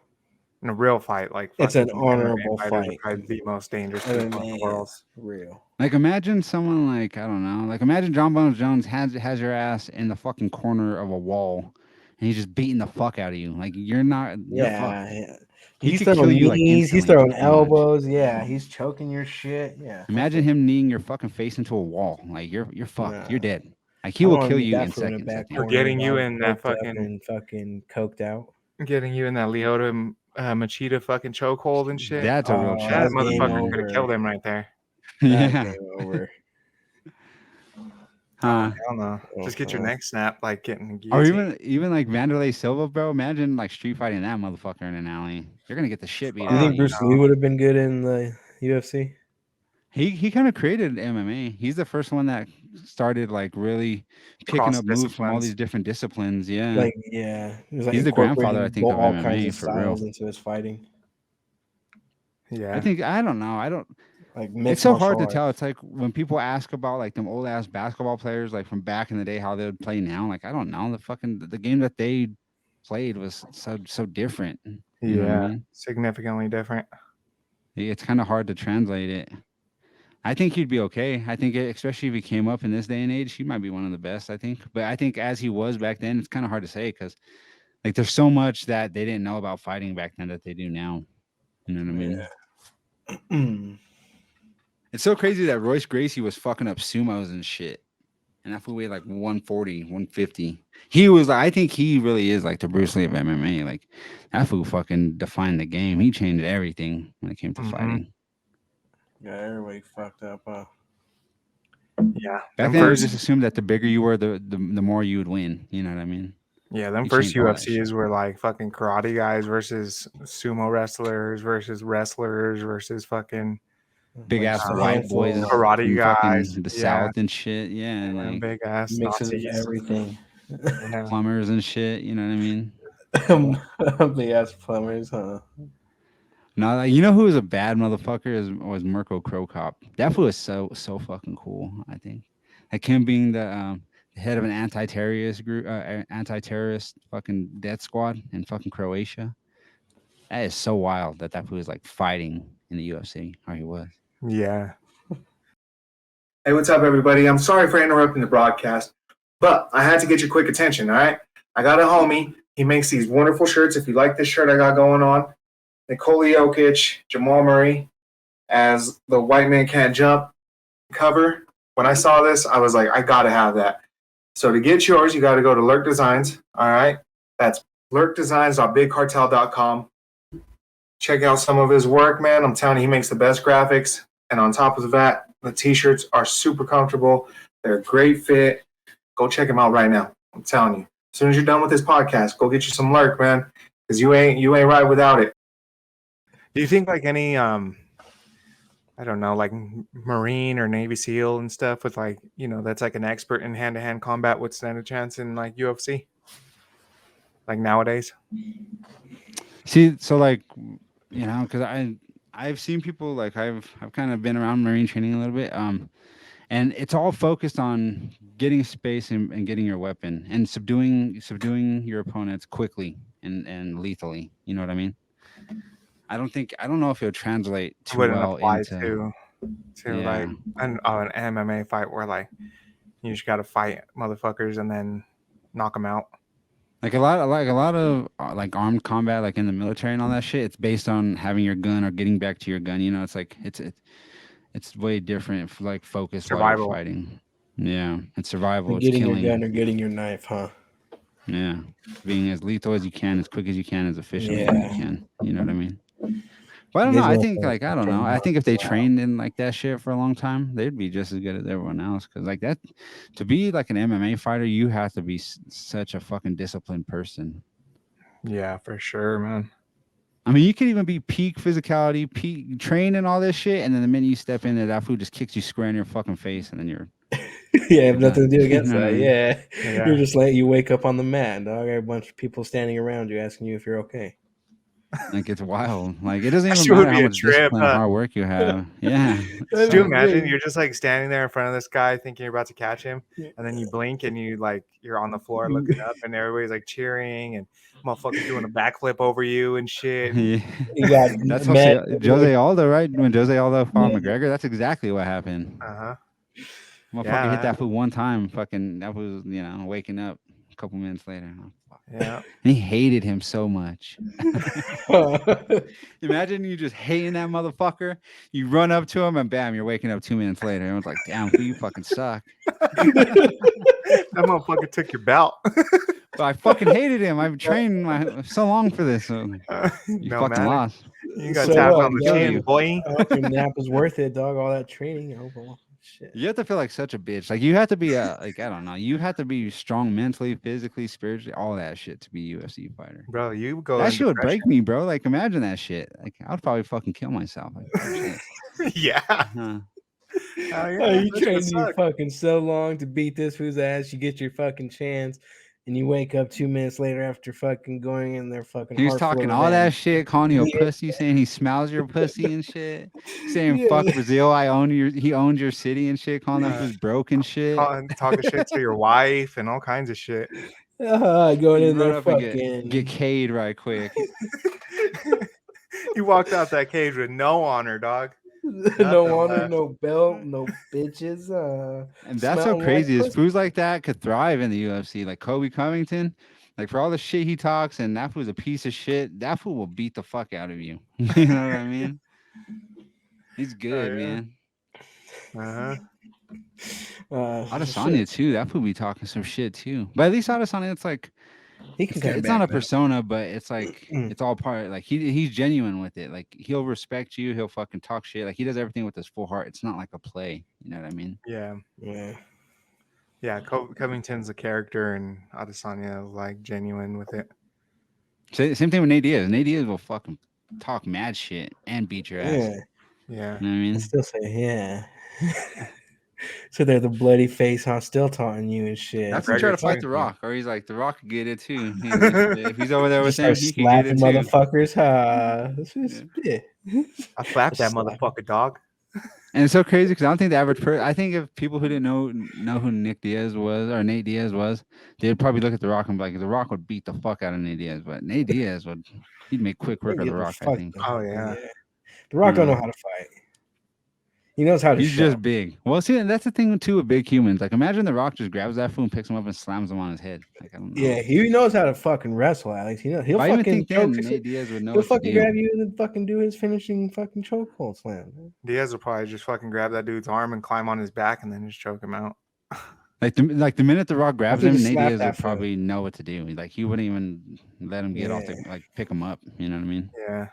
in a real fight, like It's an fucking MMA honorable fighters are fight. probably the most dangerous people in the MMA world. is real. Like imagine someone like I don't know, like imagine John Bones Jones has your ass in the fucking corner of a wall, and he's just beating the fuck out of you. Like you're fucked. Yeah. He He's could kill throwing you like knees, he's instantly, throwing pretty much. elbows. Yeah, he's choking your shit. Yeah. Imagine him kneeing your fucking face into a wall. Like you're fucked. Nah. You're dead. Like he I will wanna kill meet you that in fool in a seconds. I back think. Or corner, getting you all in that coked up fucking- and fucking coked out. Getting you in that Lyoto Machida fucking chokehold and shit. That's a real Oh, choke. That that's game motherfucker could have over. killed him right there. That's Yeah. game over. Huh. Hell no. Just get your neck snapped like getting Or guillotined. even like Vanderlei Silva, bro. Imagine like street fighting that motherfucker in an alley. You're gonna get the shit beat You out of think you. Bruce Lee would have been good in the UFC? He kind of created MMA. He's the first one that started like really picking Cross up moves from all disciplines. these different disciplines. Yeah. Like, yeah, he was, like, He's the grandfather, I incorporating think, of all kinds MMA of for real. styles into his fighting. Yeah. I don't know. I don't. Like It's mixed so martial hard to arts. tell. It's like when people ask about like them old ass basketball players, like from back in the day, how they would play now. Like I don't know. The game that they played was so different. You know what I mean? Significantly different. It's kind of hard to translate it. I think he'd be okay. I think, especially if he came up in this day and age, he might be one of the best. I think, but I think as he was back then, it's kind of hard to say because, like, there's so much that they didn't know about fighting back then that they do now. You know what I mean? Yeah. It's so crazy that Royce Gracie was fucking up sumos and shit, and that fool weighed like 140, 150. He was like, I think he really is like the Bruce Lee of MMA. Like that fool fucking defined the game. He changed everything when it came to fighting. Yeah, everybody fucked up. Yeah. Back then, it was just assumed that the bigger you were, the more you would win. You know what I mean? Yeah, them He first changed all that UFCs were like fucking karate guys versus sumo wrestlers versus fucking Big Like ass a white handful boys, of karate from fucking guys, the yeah. South and shit. Yeah, and and like big ass mixes of Nazis. everything. Yeah. plumbers and shit. You know what I mean? Big ass plumbers, huh? No, like, you know who was a bad motherfucker was Mirko Krokop. That fool was so fucking cool. I think like him being the head of an anti-terrorist group, anti-terrorist fucking death squad in fucking Croatia. That is so wild that fool was like fighting in the UFC, or he was. Yeah. Hey, what's up, everybody? I'm sorry for interrupting the broadcast, but I had to get your quick attention, all right? I got a homie. He makes these wonderful shirts. If you like this shirt I got going on, Nikola Jokic, Jamal Murray as the White Man Can't Jump cover. When I saw this, I was like, I got to have that. So to get yours, you got to go to Lurk Designs, all right? That's lurkdesigns.bigcartel.com. Check out some of his work, man. I'm telling you, he makes the best graphics. And on top of that, the t-shirts are super comfortable. They're a great fit. Go check him out right now. I'm telling you. As soon as you're done with this podcast, go get you some Lurk, man. Because you ain't right without it. Do you think like any I don't know, like Marine or Navy SEAL and stuff with like, you know, that's like an expert in hand-to-hand combat would stand a chance in like UFC? Like nowadays? See, so like, you know, because I've seen people like I've kind of been around Marine training a little bit, and it's all focused on getting space and getting your weapon and subduing your opponents quickly and lethally. You know what I mean? I don't know if it'll translate too wouldn't well apply into to like an MMA fight where like you just got to fight motherfuckers and then knock them out. like a lot of like armed combat, like in the military and all that shit. It's based on having your gun or getting back to your gun. You know, it's like it's way different. Like focus while you're Survival. fighting. Yeah, it's survival. It's Getting killing. your gun or getting your knife, huh? Yeah, being as lethal as you can, as quick as you can, as efficient as you can. You know what I mean? But I don't You know. guys I know think what like I don't know. I think if they trained in like that shit for a long time, they'd be just as good as everyone else. Because like that, to be like an MMA fighter, you have to be such a fucking disciplined person. Yeah, for sure, man. I mean, you could even be peak physicality, peak train and all this shit, and then the minute you step into that food just kicks you square in your fucking face, and then you're Yeah, I have nothing to do against You know what that. I mean? Yeah. You're just like you wake up on the mat, dog. A bunch of people standing around you asking you if you're okay. like it's wild. Like it doesn't That even shit would matter be how a much trip, discipline and huh? hard work you have. Yeah. That'd Could you be imagine great. you're just like standing there in front of this guy thinking you're about to catch him, and then you blink and you're on the floor looking up, and everybody's like cheering and motherfuckers doing a backflip over you and shit. Yeah. You got That's mad. Jose Aldo, right? When Jose Aldo fought McGregor, that's exactly what happened. Uh-huh. Motherfucker hit Yeah. that foot one time. Fucking, that was, waking up a couple minutes later. Oh, fuck. Yeah. And he hated him so much. Imagine you just hating that motherfucker. You run up to him and bam, you're waking up 2 minutes later. Everyone's like, damn, fool, you fucking suck. That motherfucker took your belt. But I fucking hated him. I've trained so long for this. So you No fucking matter. lost. You got So tapped what, on the dog? chin, boy. I hope your nap was worth it, dog. All that training. I hope shit. You have to feel like such a bitch. Like you have to be like I don't know. You have to be strong mentally, physically, spiritually, all that shit to be a UFC fighter. Bro, you go That in shit would depression. break me, bro. Like imagine that shit. Like I'd probably fucking kill myself. Like, oh, shit. Yeah. Huh. Oh, yeah. Oh, you that trained shit you sucked. fucking so long to beat this who's ass. You get your fucking chance, and you wake up 2 minutes later after fucking going in there fucking. He was heart full talking of all that revenge. shit, calling you a Yeah. pussy, saying he smells your pussy and shit, saying Yeah. fuck Brazil, he owns your city and shit, calling them Uh, who's broken shit. Talking shit to your wife and all kinds of shit. Going You in run there up and fucking. get K'd right quick. You walked out that cage with no honor, dog. No Nothing honor, left. no belt, no bitches. And that's so smelling like crazy. Is pussy. fools like that could thrive in the UFC. Like Kobe Covington, like for all the shit he talks, and that fool's a piece of shit. That fool will beat the fuck out of you. You know what I mean? He's good, yeah. man. Uh-huh. Adesanya too. That fool be talking some shit too. But at least Adesanya, it's like He can it's not a persona, but it's like it's all part. Like he's genuine with it. Like he'll respect you. He'll fucking talk shit. Like he does everything with his full heart. It's not like a play. You know what I mean? Yeah. Yeah. Yeah. Covington's a character, and Adesanya is like genuine with it. Same thing with Nate Diaz. Nate Diaz will fucking talk mad shit and beat your ass. Yeah. Yeah. You know what I I mean? still say yeah. So they're the bloody face, huh? Still taunting you and shit. That's him McGregor trying to fight too. The Rock, or he's like, The Rock could get it too. If he's over there with Just him, start he could get it slapping too. motherfuckers, huh? Yeah. I slapped that Slap. motherfucker, dog. And it's so crazy because I don't think the average person. I think if people who didn't know who Nick Diaz was or Nate Diaz was, they'd probably look at The Rock and be like, The Rock would beat the fuck out of Nate Diaz, but Nate Diaz he'd make quick work of The Rock. I think. Oh yeah. The Rock don't know how to fight. He knows how to He's show. just big. Well, see, that's the thing too with big humans. Like, imagine The Rock just grabs that fool and picks him up and slams him on his head. Like, I don't know. Yeah, he knows how to fucking wrestle, Alex. He'll I even fucking think then choke. Nate Diaz would know He'll what to fucking do. grab you and then fucking do his finishing fucking chokehold slam. Diaz will probably just fucking grab that dude's arm and climb on his back and then just choke him out. Like the minute The Rock grabs think him, he Nate slapped Diaz that would fool. probably know what to do. Like he wouldn't even let him get off the pick him up. You know what I mean? Yeah.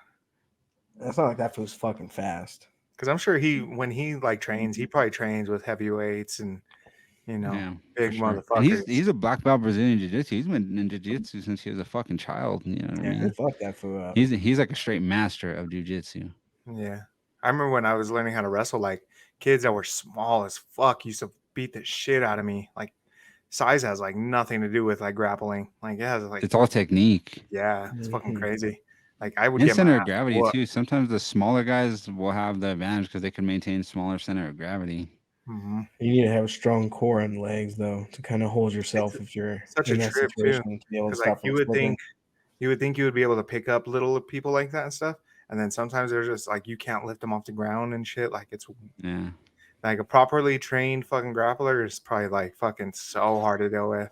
It's not like that fool's fucking fast. Because I'm sure when he like trains, he probably trains with heavyweights and big for sure. motherfuckers. And he's a black belt Brazilian jiu-jitsu. He's been in jiu-jitsu since he was a fucking child. You know what I He'll mean? fuck that fool up. He's like a straight master of jiu-jitsu. Yeah. I remember when I was learning how to wrestle, like kids that were small as fuck used to beat the shit out of me. Like size has like nothing to do with like grappling. Like it has like It's all technique. yeah, it's fucking crazy. Like I would And get center my of ass gravity whooped. too. Sometimes the smaller guys will have the advantage because they can maintain smaller center of gravity. Mhm. You need to have a strong core and legs though to kind of hold yourself if you're Such in a that trip, too, situation to be able to Because like stop from exploding. you would think you would be able to pick up little people like that and stuff. And then sometimes they're just like you can't lift them off the ground and shit. Like it's Yeah. like a properly trained fucking grappler is probably like fucking so hard to deal with.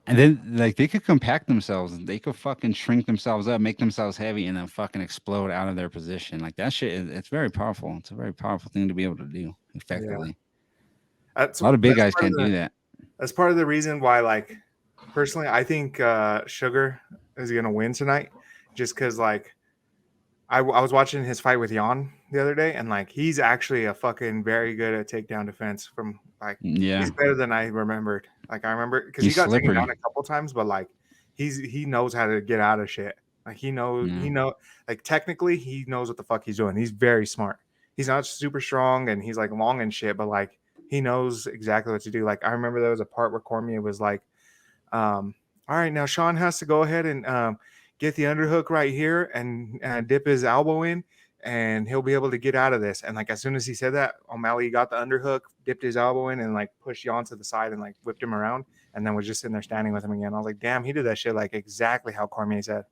And then like they could compact themselves. They could fucking shrink themselves up, make themselves heavy, and then fucking explode out of their position. Like that shit it's very powerful. It's a very powerful thing to be able to do effectively. That's, A lot of big that's guys part of can't do that. That's part of the reason why, like, personally, I think Sugar is gonna win tonight, just because, like, I was watching his fight with Jan the other day, and like, he's actually a fucking very good at takedown defense. From like, Yeah. he's better than I remembered. Like, I remember because he He's got taken slippery. down a couple times, but like, he knows how to get out of shit. Like, he know, like, technically, he knows what the fuck he's doing. He's very smart. He's not super strong, and he's like long and shit, but like, he knows exactly what to do. Like, I remember there was a part where Cormier was like, all right, now Sean has to go ahead and get the underhook right here and dip his elbow in, and he'll be able to get out of this. And like, as soon as he said that, O'Malley got the underhook, dipped his elbow in, and like pushed Jan to the side and like whipped him around, and then was just sitting there standing with him again. I was like, damn, he did that shit like exactly how Cormier said.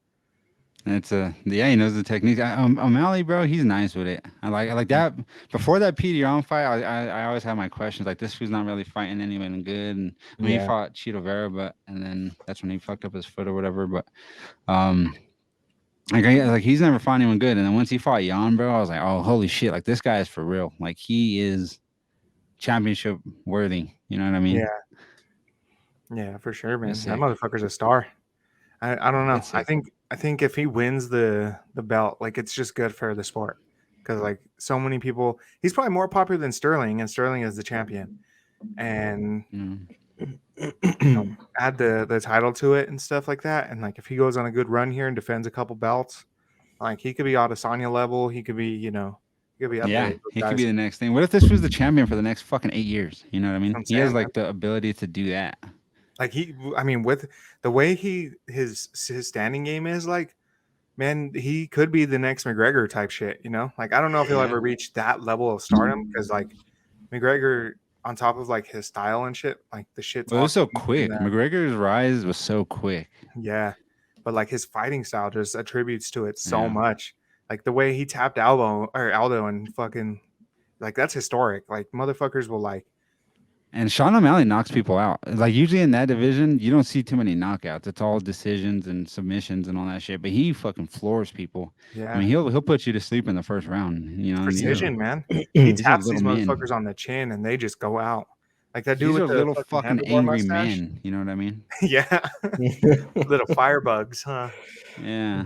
It's he knows the technique. O'Malley, bro, he's nice with it. I like that. Before that Petey on fight, I always had my questions like this. Who's not really fighting anyone good, and I mean, he fought Cheeto Vera, and then that's when he fucked up his foot or whatever. But like he's never fought anyone good, and then once he fought Jan, bro, I was like, oh holy shit, like this guy is for real. Like he is championship worthy. You know what I mean? Yeah, for sure, man. That's That sick. motherfucker's a star. I don't know. That's I sick. think if he wins the belt, like it's just good for the sport, because like so many people, he's probably more popular than Sterling, and Sterling is the champion, and add the title to it and stuff like that. And like if he goes on a good run here and defends a couple belts, like he could be Adesanya level. He could be, he could be up there. Yeah, with those he guys. could be the next thing. What if this was the champion for the next fucking 8 years? You know what I mean? I'm He has saying, like the ability to do that. Like with the way his standing game is, like, man, he could be the next McGregor type shit, Like, I don't know if he'll ever reach that level of stardom, because like McGregor, on top of like his style and shit, like the shit's But it was so awesome quick. and, McGregor's rise was so quick. yeah, but like his fighting style just attributes to it so Yeah. much. Like the way he tapped Aldo and fucking, like, that's historic. Like motherfuckers will like. And Sean O'Malley knocks people out. Like usually in that division, you don't see too many knockouts. It's all decisions and submissions and all that shit. But he fucking floors people. Yeah, I mean, he'll put you to sleep in the first round. You know, precision, man. He these are taps these little men. motherfuckers on the chin and they just go out. Like that dude These with are the little fucking handlebar angry mustache. men. You know what I mean? Yeah, little firebugs, huh? Yeah,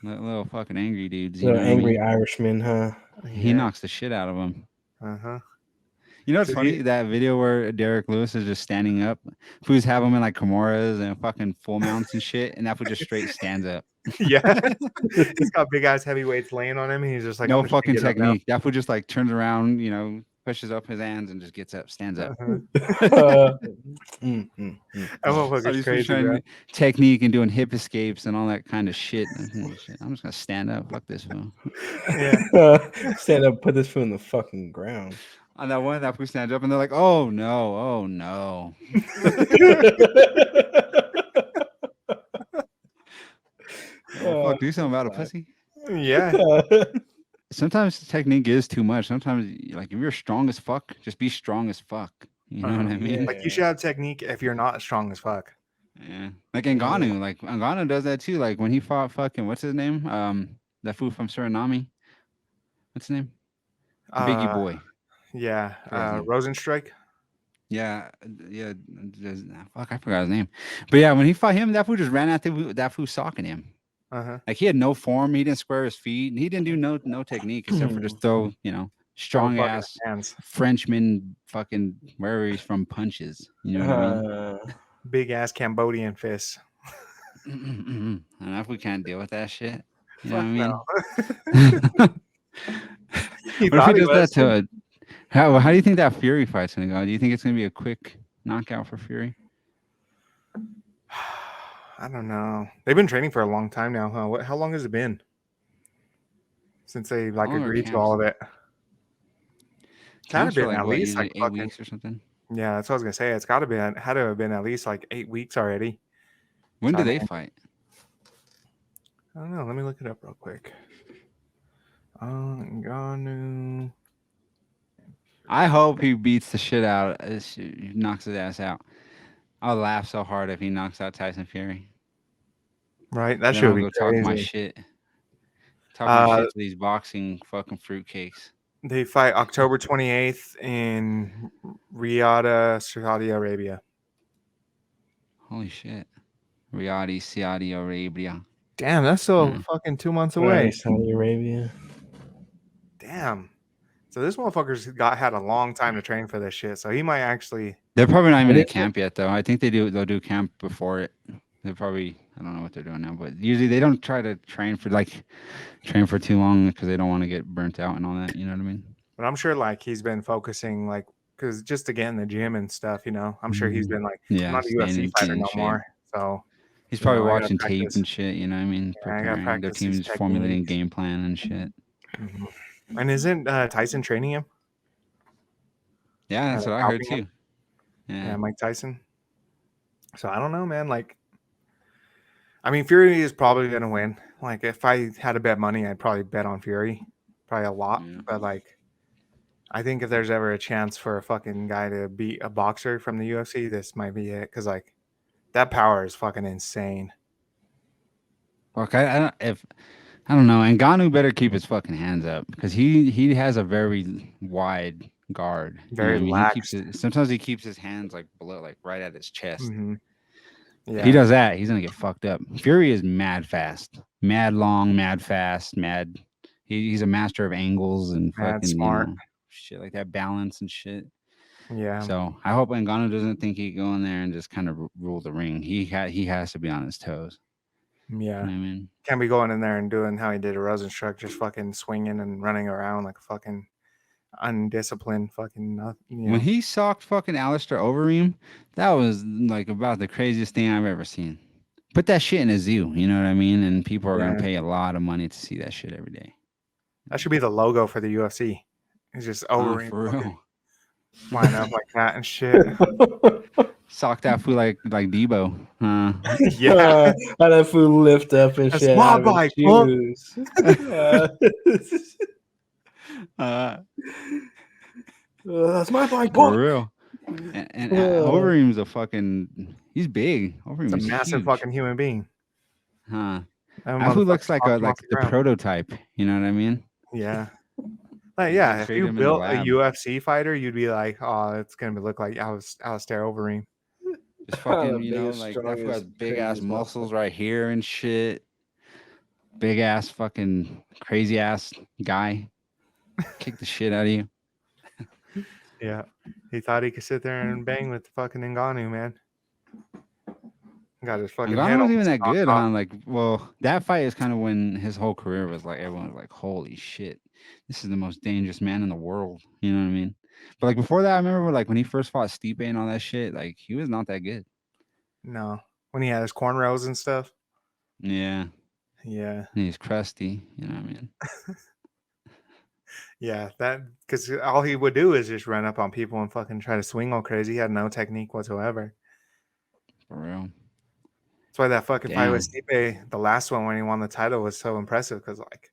little fucking angry dudes. You Little know what I angry mean? Irishman, huh? He knocks the shit out of them. Uh-huh. You know what's So funny? That video where Derek Lewis is just standing up. Fools have him in like Kimuras and fucking full mounts and shit, and that fool just straight stands up. Yeah, he's got big ass heavyweights laying on him, and he's just like, No I'm just gonna fucking get up now. technique. That fool just like turns around, pushes up his hands and just gets up, stands up. That motherfucker's These fools crazy, trying bro. to technique and doing hip escapes and all that kind of shit. I'm just gonna stand up. Fuck this fool. Yeah, Stand up, put this foot in the fucking ground. On that one, that fool stands up and they're like, oh no, oh no. Oh, fuck, do something about a pussy. yeah. Sometimes technique is too much. Sometimes, like, if you're strong as fuck, just be strong as fuck. You know what I mean? Like, you should have technique if you're not strong as fuck. Yeah. Like Ngannou. Like Ngannou does that too. Like when he fought fucking what's his name? That fool from Suriname. What's his name? Biggie boy. Yeah. Crazy. Rosenstrike. Yeah. Fuck, I forgot his name. But yeah, when he fought him, that fool just ran at that fool socking him. Uh-huh. Like he had no form. He didn't square his feet. And he didn't do no technique except for just throw, strong ass hands. Frenchman fucking wherever he's from punches. You know what I mean? Big ass Cambodian fists. And if we can't deal with that shit, you know Fuck what I mean? no. What if he does that to how do you think that Fury fight's gonna go? Do you think it's gonna be a quick knockout for Fury? I don't know. They've been training for a long time now, huh? How long has it been since they like Longer agreed to camps. all of it? Gotta Camps are been like, at what, least usually like 8 fucking. weeks or something. Yeah, that's what I was gonna say. It's had to have been at least like 8 weeks already. When So, do I they mean, fight? I don't know. Let me look it up real quick. Ngannou. I hope he beats the shit out. He knocks his ass out. I'll laugh so hard if he knocks out Tyson Fury. Right, that Then should I'll be go talk my crazy. shit. Talk my Uh, shit to these boxing fucking fruitcakes. they fight October 28th in Riyadh, Saudi Arabia. Holy shit. Riyadh, Saudi Arabia. Damn, that's still Mm. fucking 2 months Right, away. Saudi Arabia. Damn. So this motherfucker's had a long time to train for this shit. So he might actually. They're probably not even What in is camp yet, though. I think they'll do camp before it. They're probably, I don't know what they're doing now, but usually they don't try to train for too long because they don't want to get burnt out and all that. You know what I mean? But I'm sure like he's been focusing like because just to get in the gym and stuff. I'm sure he's been like, I'm Yeah, not a staying UFC in, fighter getting in no shape. more. So He's probably I gotta watching tape practice. and shit. You know what I mean? Yeah, I gotta Preparing. Their practice these team's formulating techniques. game plan and shit. Mhm. And isn't Tyson training him? Yeah, that's what I heard Helping him? too. Yeah. Yeah, Mike Tyson. So I don't know, man. Like, I mean, Fury is probably gonna win. Like, if I had to bet money, I'd probably bet on Fury, probably a lot. Yeah. But like, I think if there's ever a chance for a fucking guy to beat a boxer from the UFC, this might be it. Because like, that power is fucking insane. Look, I don't know. Ngannou better keep his fucking hands up because he has a very wide guard. You know Very what I mean? lax. Sometimes he keeps his hands like below, like right at his chest. Mm-hmm. If Yeah, he does that, he's gonna get fucked up. Fury is mad fast, mad long, mad fast, mad. He's a master of angles and mad fucking smart. shit like that, balance and shit. Yeah, So I hope Ngannou doesn't think he can go in there and just kind of rule the ring. He has to be on his toes. yeah. You know what I mean? Can't be going in there and doing how he did a Rosenstruck, just fucking swinging and running around like a fucking undisciplined fucking nothing. When he socked fucking Alistair Overeem, that was like about the craziest thing I've ever seen. Put that shit in a zoo, you know what I mean? And people are gonna Yeah. pay a lot of money to see that shit every day. That should be the logo for the UFC. It's just Overeem For real. flying up like that and shit. Sock that fool like Debo. Yeah, How that fool lift up and That's shit. my out of his bike, punk. shoes. That's my bike, For punk. real. And Overeem's a fucking. He's big. Overeem It's a is massive huge. fucking human being. That That fool looks motherfucker like walked him off the ground. prototype. You know what I mean? Yeah. Yeah, if Create you him in the built a lab. UFC fighter, you'd be like, oh, it's gonna look like Alistair Overeem. Just fucking, The like biggest, that fool has strongest, big ass craziest muscles motherfucker. right here and shit. Big ass fucking crazy ass guy. Kick the shit out of you. Yeah, he thought he could sit there and bang with fucking Ngannou, man. Got his fucking head Ngannou wasn't even almost that knocked good, off. huh? Like, well, that fight is kind of when his whole career was like, everyone was like, holy shit, this is the most dangerous man in the world. You know what I mean? But like before that, I remember like when he first fought Stipe and all that shit, like he was not that good. No, when he had his cornrows and stuff. Yeah. Yeah, And he's crusty. You know what I mean? yeah, that because all he would do is just run up on people and fucking try to swing all crazy. He had no technique whatsoever. For real. That's why that fucking fight with Damn. Stipe, the last one when he won the title, was so impressive because like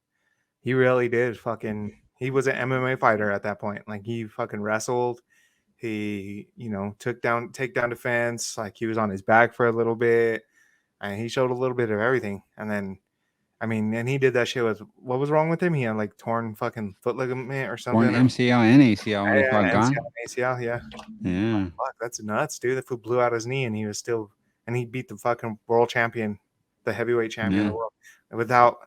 he really did fucking. He was an MMA fighter at that point. Like he fucking wrestled. He took down takedown defense. Like he was on his back for a little bit, and he showed a little bit of everything. And then, I mean, and he did that shit with what was wrong with him? He had like torn fucking foot ligament or something. Torn MCL and ACL when he fought Yeah, Gon. ACL, yeah. Yeah. Fuck, that's nuts, dude. That fool blew out his knee, and he was still, and he beat the fucking world champion, the heavyweight champion of the world, without,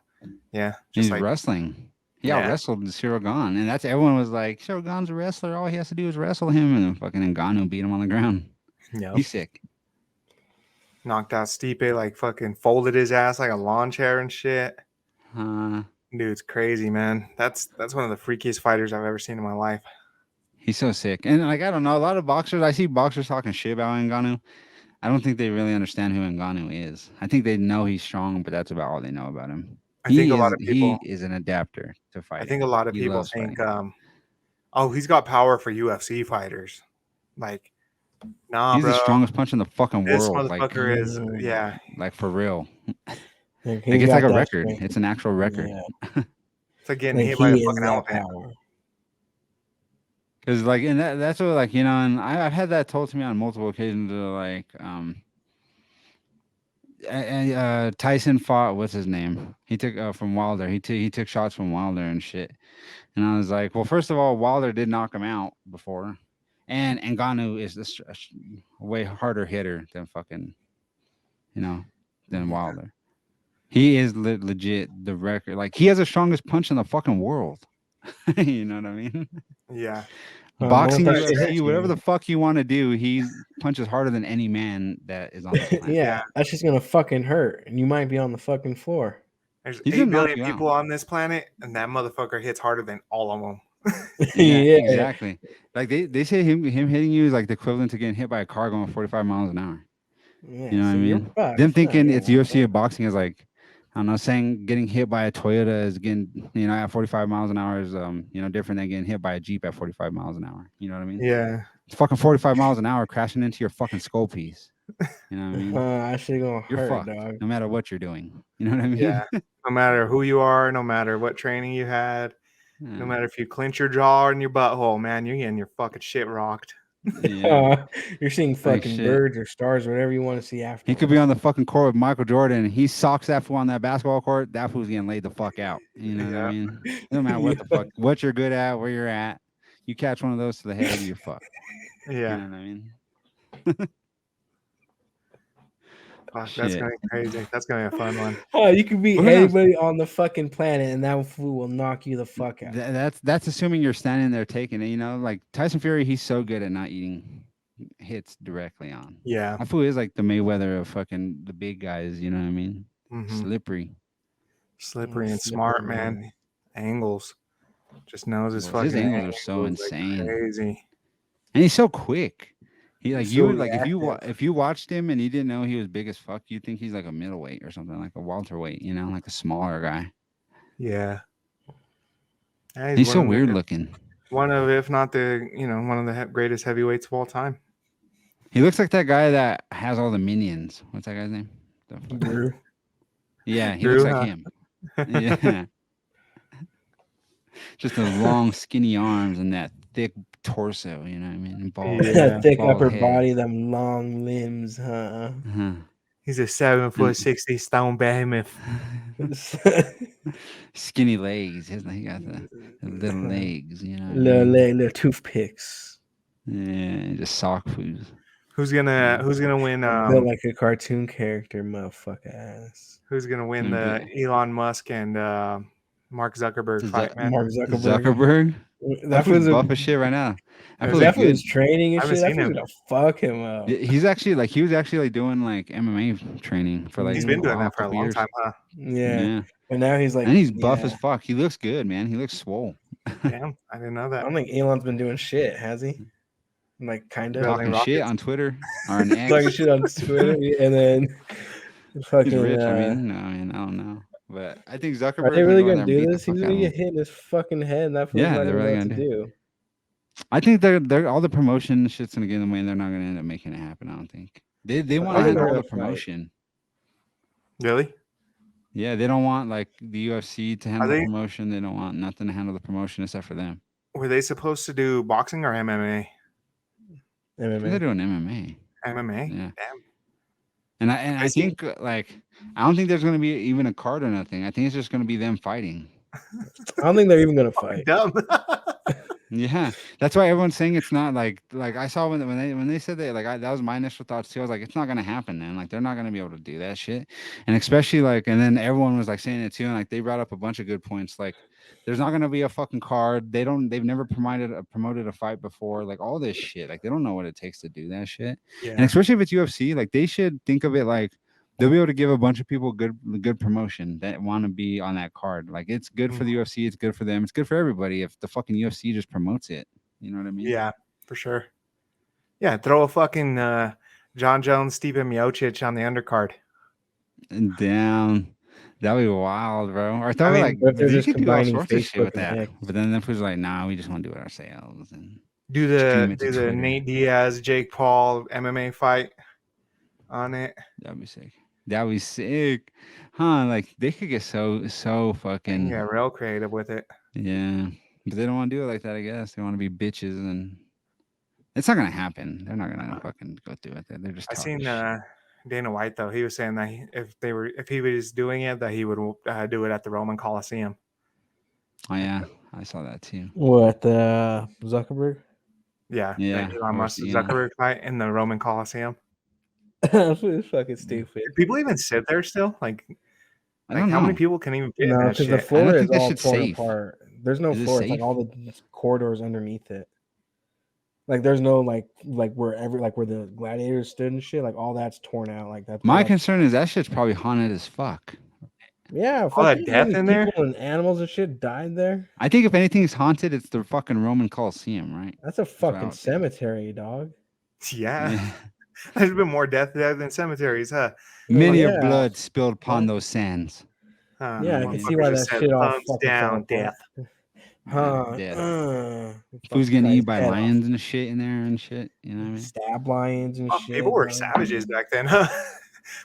just He's like wrestling. He Yeah. out wrestled Cyril Gahn, and that's everyone was like, Cyril Gahn's a wrestler. All he has to do is wrestle him, and then fucking Ngannou beat him on the ground. He's sick. knocked out Stipe, like fucking folded his ass like a lawn chair and shit. Dude's crazy, man. That's one of the freakiest fighters I've ever seen in my life. He's so sick. And like I don't know, a lot of boxers, I see boxers talking shit about Ngannou. I don't think they really understand who Ngannou is. I think they know he's strong, but that's about all they know about him. I think a lot of He people is an adapter to fighting. I think a lot of He people loves think fighting. oh, he's got power for UFC fighters. Like, nah, He's bro. the strongest punch in the fucking This world. Like, motherfucker is, yeah. like for real. Like, Like, it's got like a that record. strength. It's an actual record. Yeah. It's like getting Like, hit by a he is fucking that elephant. power. Because like, and that's what, like, you know, and I've had that told to me on multiple occasions. Like, Tyson fought, what's his name? He took from Wilder. He took shots from Wilder and shit. And I was like, well, first of all, Wilder did knock him out before, and Ngannou is a way harder hitter than fucking, you know, than Wilder. He is legit the record. Like, he has the strongest punch in the fucking world. You know what I mean? Yeah. Boxing, Well, that shit UFC, hurts, whatever the man. fuck you want to do, he punches harder than any man that is on the planet. Yeah, that's just gonna fucking hurt, and you might be on the fucking floor. There's He's 8 gonna knock billion you people out. on this planet, and that motherfucker hits harder than all of them. Yeah, exactly. Like, they say him hitting you is like the equivalent to getting hit by a car going 45 miles an hour. Yeah, You know what I so you're mean? fucked. Them thinking Yeah, it's UFC or boxing is like, I don't know, saying getting hit by a Toyota is getting, you know, at 45 miles an hour is, you know, different than getting hit by a Jeep at 45 miles an hour. You know what I mean? Yeah. It's fucking 45 miles an hour crashing into your fucking skull piece. You know what I mean? that shit gonna You're hurt, fucked dog. no matter what you're doing. You know what I mean? Yeah. No matter who you are, no matter what training you had, no Yeah. matter if you clench your jaw in your butthole, man, you're getting your fucking shit rocked. Yeah. You're seeing Like fucking shit. birds or stars, whatever you want to see after. He could be on the fucking court with Michael Jordan. He socks that fool on that basketball court. That fool's getting laid the fuck out. You know what I Yeah. mean? No matter what the fuck, what you're good at, where you're at. You catch one of those to the head, you're fucked. Yeah. You know what I mean? Fuck, that's Shit. gonna be crazy. That's gonna be a fun one. Oh, you could be Well, who knows? anybody on the fucking planet, and that fool will knock you the fuck out. That's assuming you're standing there taking it. You know, like Tyson Fury, he's so good at not eating hits directly on. Yeah. That fool is like the Mayweather of fucking the big guys. You know what I mean? Mhm. Slippery. Slippery and Slippery, smart, man. Angles. Just knows his Well, his fucking angles are so like insane. crazy. And he's so quick. He like, So you would like, reactive. if you watched him and you didn't know he was big as fuck, you'd think he's like a middleweight or something, like a welterweight. You know, like a smaller guy. Yeah. Yeah, He's so one of the- weird looking. One of, if not the, one of the greatest heavyweights of all time. He looks like that guy that has all the minions. What's that guy's name? Drew. Yeah, he Drew, looks like huh? him. Yeah. Just those long, skinny arms and that thick torso, you know what I mean? And bald, Yeah. That thick bald upper head. body, them long limbs, huh? Uh-huh. He's a 7'60" stone behemoth. Skinny legs. He got the little legs, you know. What I little, mean? little toothpicks. Yeah, just sock food. Who's gonna win? Built like a cartoon character, motherfucker ass. Who's gonna win Gonna the Elon Musk and Mark Zuckerberg fight, man? Mark Zuckerberg. Zuckerberg? That That fool's was buff as shit right now. That fool's that good. was training and I shit. haven't That seen was gonna fuck him up. He's actually like, he was actually like doing like MMA training for like He's been doing a that for a couple long years. time, huh? Yeah. But now he's like, And he's buff yeah. as fuck. He looks good, man. He looks swole. Damn, I didn't know I that. don't think Elon's been doing shit, has he? Like, kind of Building Talking shit rockets. on Twitter or an X. talking shit on Twitter, and then fucking. He's rich. I mean, no, I mean, I don't know. But I think Zuckerberg. are they really go in gonna there and do beat the this? He's fuck gonna out of get him. hit in his fucking head, and that fool's Yeah, not they're even really know what gonna to do. I think they're all the promotion shit's gonna get in the way, and they're not gonna end up making it happen. I don't think they want to think handle they're all the gonna fight. promotion. Really? Yeah, they don't want like the UFC to handle they- the promotion. They don't want nothing to handle the promotion except for them. Were they supposed to do boxing or MMA? I think they're MMA. doing MMA. MMA. Yeah. Damn. And I I see. think like I don't think there's gonna be even a card or nothing. I think it's just gonna be them fighting. I don't think they're even gonna fight. Dumb. Yeah, that's why everyone's saying it's not like I saw when they said that that was my initial thoughts too. I was like, it's not gonna happen, man. Like they're not gonna be able to do that shit, and especially and then everyone was like saying it too, and like they brought up a bunch of good points. Like there's not gonna be a fucking card. They've never promoted a fight before. Like all this shit. Like they don't know what it takes to do that shit, and Yeah. especially if it's UFC, like they should think of it like they'll be able to give a bunch of people good promotion that want to be on that card. Like it's good for the UFC, it's good for them, it's good for everybody if the fucking UFC just promotes it. You know what I mean? Yeah, for sure. Yeah, throw a fucking John Jones, Stipe Miocic on the undercard. And down. That'd be wild, bro. Or I thought I mean, like but if they're you just could do all combining sorts of shit with Facebook and that. X. But then was like, nah, we just want to do it ourselves. And Do Stream the it to do the Twitter. Nate Diaz, Jake Paul MMA fight on it. that'd be sick. That'd be sick. Huh? Like they could get so They fucking get real creative with it. yeah, but they don't want to do it like that. I guess they want to be bitches, and it's not gonna happen. They're not gonna fucking go through it. They're just I talking seen shit. Dana White though. He was saying that if he was doing it, that he would do it at the Roman Coliseum. Oh yeah, I saw that too. What Zuckerberg? Yeah, Yeah, the Elon or Musk yeah. Zuckerberg fight in the Roman Coliseum. It's fucking stupid. Do people even sit there still? I don't how many know. people can even fit in No, that because the shit? I don't floor is think that all shit's torn safe. apart. There's no Is it floor. It's like safe? all the corridors underneath it. Like there's no like wherever like where the gladiators stood and shit. Like all that's torn out. Like that's My concern is that shit's probably haunted as fuck. yeah. All Fuck that you, death many in there? people and animals and shit died there. I think if anything's haunted, it's the fucking Roman Coliseum, right? That's a what I fucking would think. cemetery, dog. Yeah, Yeah. there's been more death there than cemeteries, huh? Many a Yeah. blood spilled upon Huh? those sands. Yeah, I can see Motherfucker why just that said, shit all thumbs fucking fell down, apart. death. Huh? Death. Who's Fucking getting cut eaten his by head off. lions and shit in there and shit? You know what I mean? Stab lions and Oh, shit. people were dog. savages back then, huh?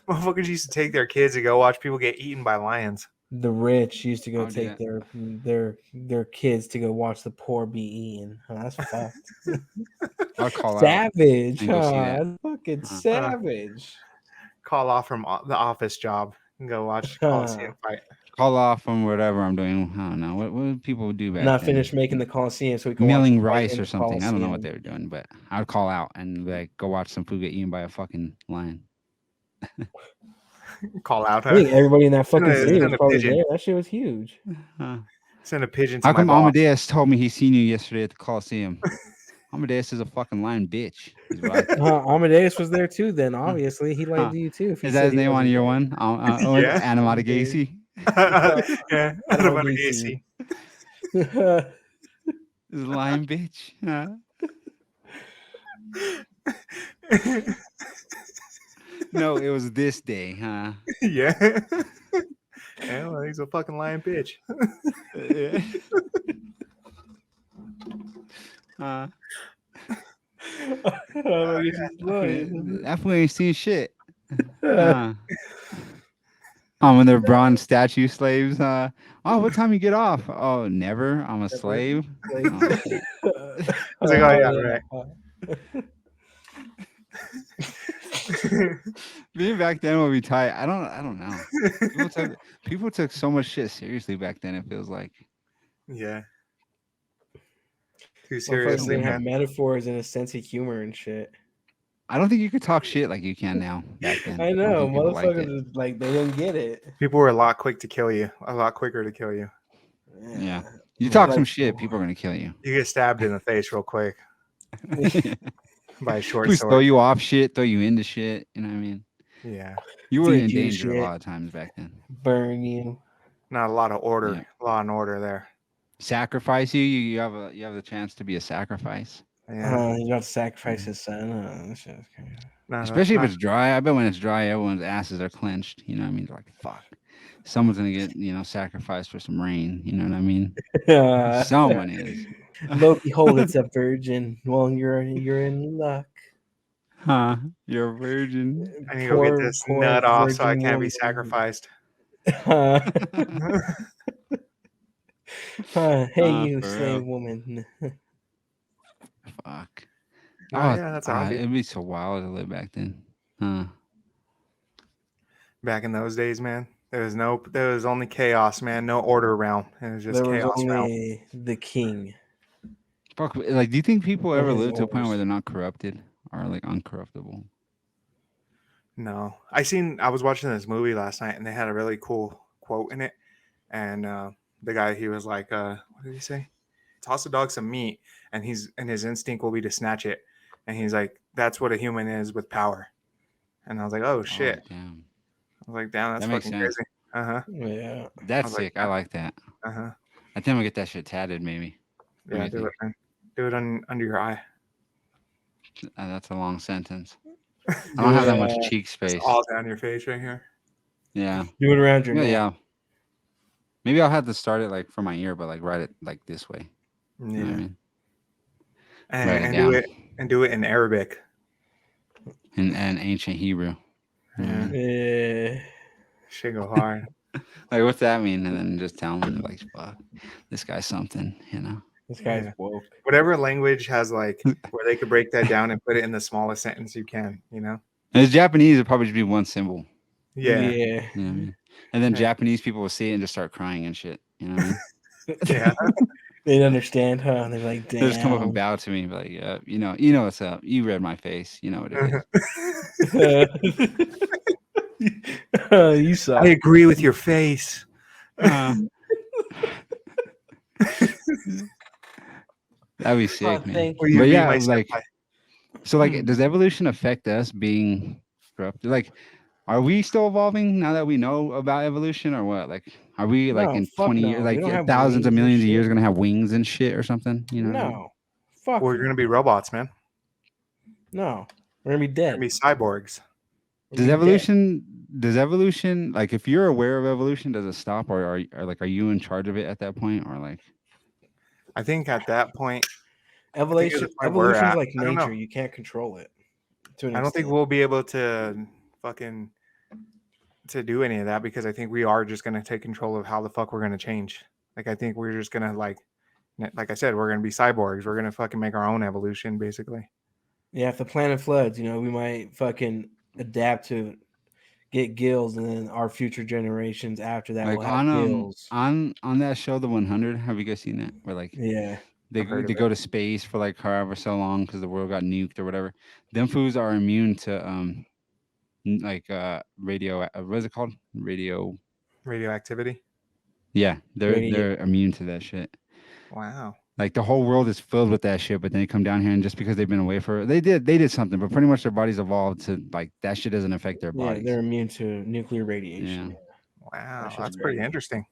Motherfuckers used to take their kids to go watch people get eaten by lions. The rich used to go I'll do take that. their kids to go watch the poor be eaten. Huh, that's fucked. I'll call out Savage, and go see huh? that. That's fucking Huh. savage. Call off from the office job and go watch Coliseum fight. Call off from whatever I'm doing. I don't know. What would people do back Not then? finished making the Coliseum so we can watch Milling the fight rice in or the something. I don't know what Coliseum. they were doing, but I'd call out and like go watch some food get eaten by a fucking lion. Call out, I huh? think everybody in that fucking Send city was a probably pigeon. there. That shit was huge. Send a pigeon to How my come boss. Amadeus told me he seen you yesterday at the Coliseum? Amadeus is a fucking lion bitch. Is what I think. Amadeus was there too. Then obviously he lied Huh. to you too. If he Is that said his he name on wasn't your there. one? Yeah. Animata Gacy. Yeah, Animal Animata Gacy. Gacy. Is a lion bitch. Huh? No, it was this day, huh? Yeah. Yeah, well, he's a fucking lion bitch. Yeah. That fool ain't seen shit. Huh. When they're bronze statue slaves. Oh, what time you get off? Oh, never. I'm a slave. Oh, shit. I was like, oh yeah, right. Being back then would be tight. I don't know. People took so much shit seriously back then. It feels like. Yeah. Too Motherfuckers seriously, didn't have man. metaphors and a sense of humor and shit. I don't think you could talk shit like you can now. Back then, I don't know, think people liked it. motherfuckers like they didn't get it. People were a lot quicker to kill you. Yeah, you talk Like- some shit, people are gonna kill you. You get stabbed in the face real quick by a short Please throw sword. you off shit, throw you into shit. You know what I mean? Yeah. You were Feed in you danger a shit. lot of times back then. Burn you. Not a lot of order. Yeah. Law and order there. Sacrifice you. You have the chance to be a sacrifice. Yeah. You got to sacrifice his son. That shit is crazy. No, Especially if it's dry. I bet when it's dry, everyone's asses are clenched. You know what I mean? They're like, fuck. Someone's gonna get, sacrificed for some rain. You know what I mean? Someone is. Lo behold, it's a virgin. Well, you're in luck. Huh? You're a virgin. I need to go get this nut off so I can't be sacrificed. Hey, you For slave real. woman. Fuck. Oh, yeah, that's obvious. It'd be so wild to live back then. Huh? Back in those days, man, there was only chaos, man. No order around. It was just There was chaos around. only the king. Fuck. Like, do you think people ever his live to a point orders. where they're not corrupted or like uncorruptible? No, I was watching this movie last night, and they had a really cool quote in it. And the guy, he was like, "What did he say? Toss a dog some meat, and his instinct will be to snatch it." And he's like, "That's what a human is with power." And I was like, "Oh shit!" Oh, damn. I was like, "Damn, that's That makes fucking sense. crazy." Uh huh. Yeah. That's was like, sick. I like that. Uh huh. I think I'm gonna get that shit tatted. Maybe. What Yeah, do do you it, man. Do it under your eye. think? That's a long sentence. I don't have that much cheek It's space. all down your face right here. Yeah. Do it around your Yeah. neck. Yeah. Maybe I'll have to start it like from my ear, but like write it like this way. Yeah. You know what I mean? And, Write it and down. do it in Arabic. In ancient Hebrew. Yeah. Shit go hard. Like, what's that mean? And then just tell them, like, fuck, this guy's something, you know? This guy's Yeah. woke. Whatever language has like where they could break that down and put it in the smallest sentence you can, you know? And it's Japanese, it'd probably just be one symbol. Yeah. Yeah. You know what I mean? And then Yeah. Japanese people will see it and just start crying and shit. You know what I mean? Yeah. They didn't understand, huh? They're like, damn. They just come up and bow to me, and be like, yeah, you know what's up. You read my face. You know what it is. You suck. I agree with your face. That'd be sick, man. thank Will you But be yeah, my like, senpai? so like, does evolution affect us being corrupted? Like, are we still evolving now that we know about evolution, or what? Like, are we like No, in fuck 20 no. years, We like don't have thousands of wings and millions of years, shit. gonna have wings and shit or something? You know? what I mean? No. Fuck. We're no. gonna be robots, man. No. We're gonna be We're dead. gonna be cyborgs. We're Does gonna be dead. evolution, like, if you're aware of evolution, does it stop, or are you in charge of it at that point, or like? I think at that point, Evolution. the point we're Evolution's at. like I don't know. nature. You can't control it. To an I don't think extent. we'll be able to fucking to do any of that because I think we are just gonna take control of how the fuck we're gonna change. Like I think we're just gonna like I said, we're gonna be cyborgs. We're gonna fucking make our own evolution, basically. Yeah, if the planet floods, we might fucking adapt to get gills, and then our future generations after that Like will have gills. on that show, The 100. Have you guys seen that? Where like Yeah. they I've heard of go to space for like however so long because the world got nuked or whatever. Them fools are immune to radio. What is it called? Radioactivity. Yeah, they're Radio- immune to that shit. Wow. Like the whole world is filled with that shit, but then they come down here and just because they've been away for they did something, but pretty much their bodies evolved to like that shit doesn't affect their Yeah, bodies. they're immune to nuclear radiation. Wow. shit's That's pretty crazy. interesting.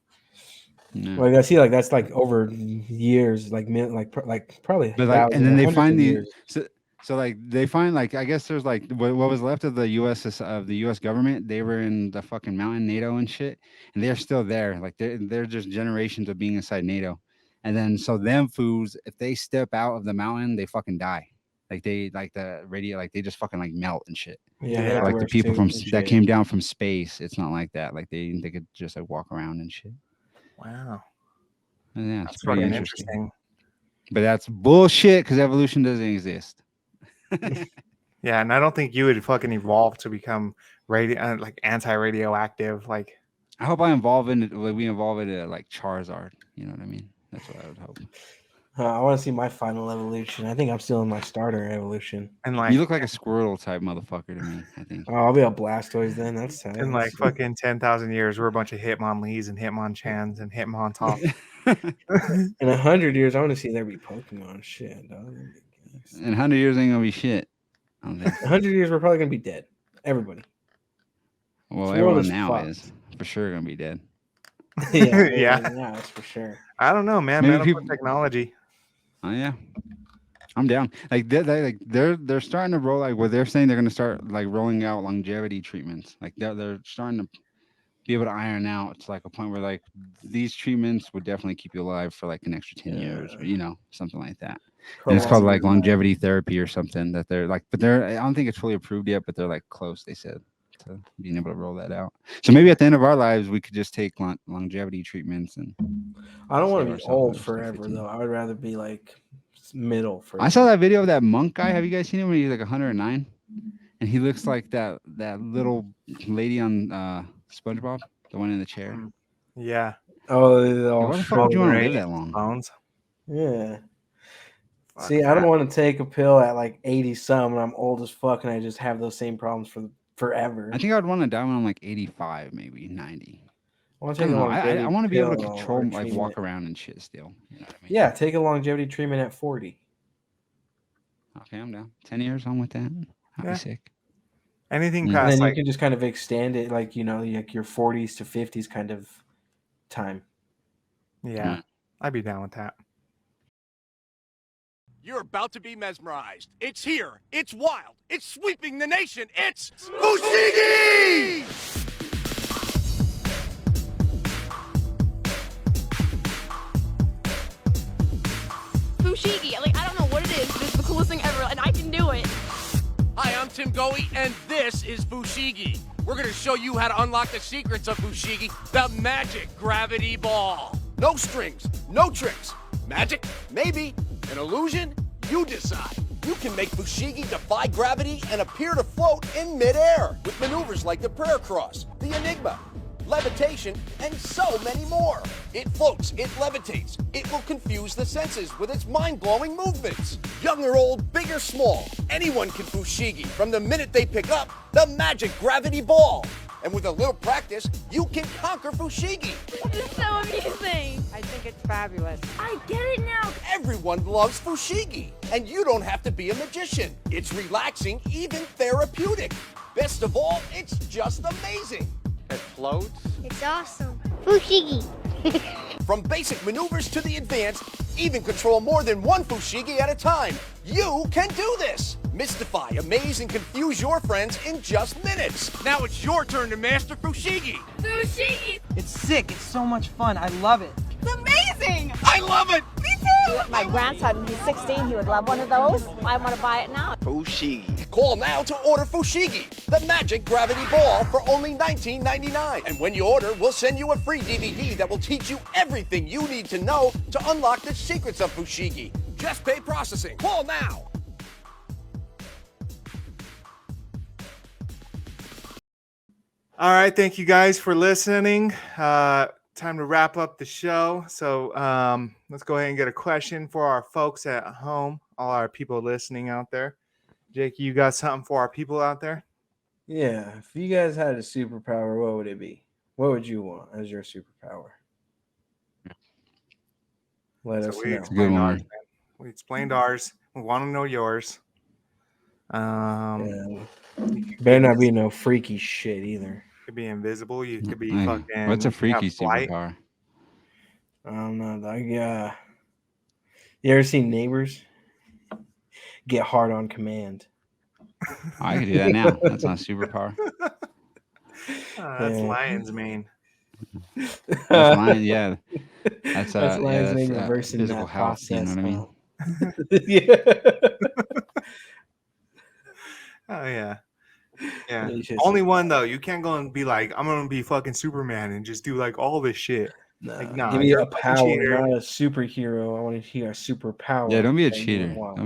Yeah. Well, I see, like that's like over years, like probably. But like, and then they find the the. so like they find like I guess there's like what was left of the U.S. government. They were in the fucking mountain NATO and shit, and they're still there. Like they're just generations of being inside NATO, and then so them fools, if they step out of the mountain, they fucking die. Like they like the radio, like they just fucking like melt and shit. Yeah, Yeah, Like the Hitler's people suits and that shit. came down from space, it's not like that. Like they could just like walk around and shit. Wow. And yeah, That's it's pretty fucking interesting. interesting. But that's bullshit because evolution doesn't exist. Yeah, and I don't think you would fucking evolve to become like anti-radioactive. Like, I hope I involve in it. Like we involve it like Charizard. You know what I mean? That's what I would hope. I want to see my final evolution. I think I'm still in my starter evolution. and like, You look like a Squirtle type motherfucker to me. I think. Oh, I'll be a Blastoise then. That's sad. in like fucking 10,000 years, we're a bunch of Hitmonlees and Hitmonchans and Hitmontop. In 100 years, I want to see there be Pokemon. Shit, dog. In 100 years ain't gonna be shit. I don't think. 100 years, we're probably gonna be dead. Everybody. Well, This world everyone is now fucked. is for sure gonna be dead. Yeah. That's for sure. I don't know, man. Maybe Medical people- technology. Oh yeah, I'm down. Like they're starting to roll like where they're saying they're gonna start like rolling out longevity treatments. Like they're starting to be able to iron out to like a point where like these treatments would definitely keep you alive for like an extra 10 years, or, something like that. And it's called like longevity therapy or something that they're like, but I don't think it's fully approved yet, but they're like close. They said to being able to roll that out. So maybe at the end of our lives, we could just take longevity treatments and. I don't want save to be ourselves old another forever 15. though. I would rather be like middle forever. I saw that video of that monk guy. Have you guys seen him when he's like 109? And he looks like that little lady on SpongeBob, the one in the chair. Yeah. Oh, they're Like, all why the fuck would you want to live Right. that long? Bones. yeah. Fuck See, I don't that. want to take a pill at like 80 some and I'm old as fuck and I just have those same problems for forever. I think I would want to die when I'm like 85, maybe 90. I want I to take don't a know. I longevity want to be able to pill control, or like treatment. walk around and shit still. You know what I mean? Yeah, take a longevity treatment at 40. Okay, I'm down. 10 years, I'm with that. I'll Yeah. be sick. Anything And And past then like you can just kind of extend it like, like your 40s to 50s kind of time. yeah, I'd be down with that. You're about to be mesmerized. It's here. It's wild. It's sweeping the nation. It's Fushigi! Fushigi. Like, I don't know what it is, but it's the coolest thing ever, and I can do it. Hi, I'm Tim Goey, and this is Fushigi. We're gonna show you how to unlock the secrets of Fushigi, the magic gravity ball. No strings, no tricks. Magic? Maybe. An illusion? You decide. You can make Fushigi defy gravity and appear to float in midair with maneuvers like the prayer cross, the enigma, levitation, and so many more. It floats, it levitates, it will confuse the senses with its mind-blowing movements. Young or old, big or small, anyone can Fushigi from the minute they pick up the magic gravity ball. And with a little practice, you can conquer Fushigi. This is so amusing. I think it's fabulous. I get it now. Everyone loves Fushigi, and you don't have to be a magician. It's relaxing, even therapeutic. Best of all, it's just amazing. It floats. It's awesome. Fushigi. From basic maneuvers to the advanced, even control more than one Fushigi at a time. You can do this. Mystify, amaze, and confuse your friends in just minutes. Now it's your turn to master Fushigi. Fushigi. It's sick. It's so much fun. I love it. It's amazing. I love it. Me too. My grandson, he's 16. He would love one of those. I want to buy it now. Fushigi. Call now to order Fushigi, the magic gravity ball, for only $19.99. And when you order, we'll send you a free DVD that will teach you everything you need to know to unlock the secrets of Fushigi. Just pay processing. Call now. All right, thank you guys for listening. Time to wrap up the show. So let's go ahead and get a question for our folks at home, all our people listening out there. Jake, you got something for our people out there? Yeah, if you guys had a superpower, what would it be? What would you want as your superpower? Let us we know. explained ours, man. We explained ours. We want to know yours. Yeah. Better not be no freaky shit either. Could be invisible. You could be Hey, fucking. what's a freaky have flight. superpower? I don't know. Like, you ever seen Neighbors? Get hard on command. I can do that now. That's not a superpower. That's lion's mane. That's mine. Yeah, that's lion's mane that's, reversing physical that health. You know process. what I mean? Yeah. Oh yeah. Yeah. You should Only say- one though. You can't go and be like, I'm gonna be fucking Superman and just do like all this shit. Nah, Like, nah, give me you're a a fucking power, cheater. not a superhero. I want to hear a superpower. Yeah, don't be a that you cheater. want.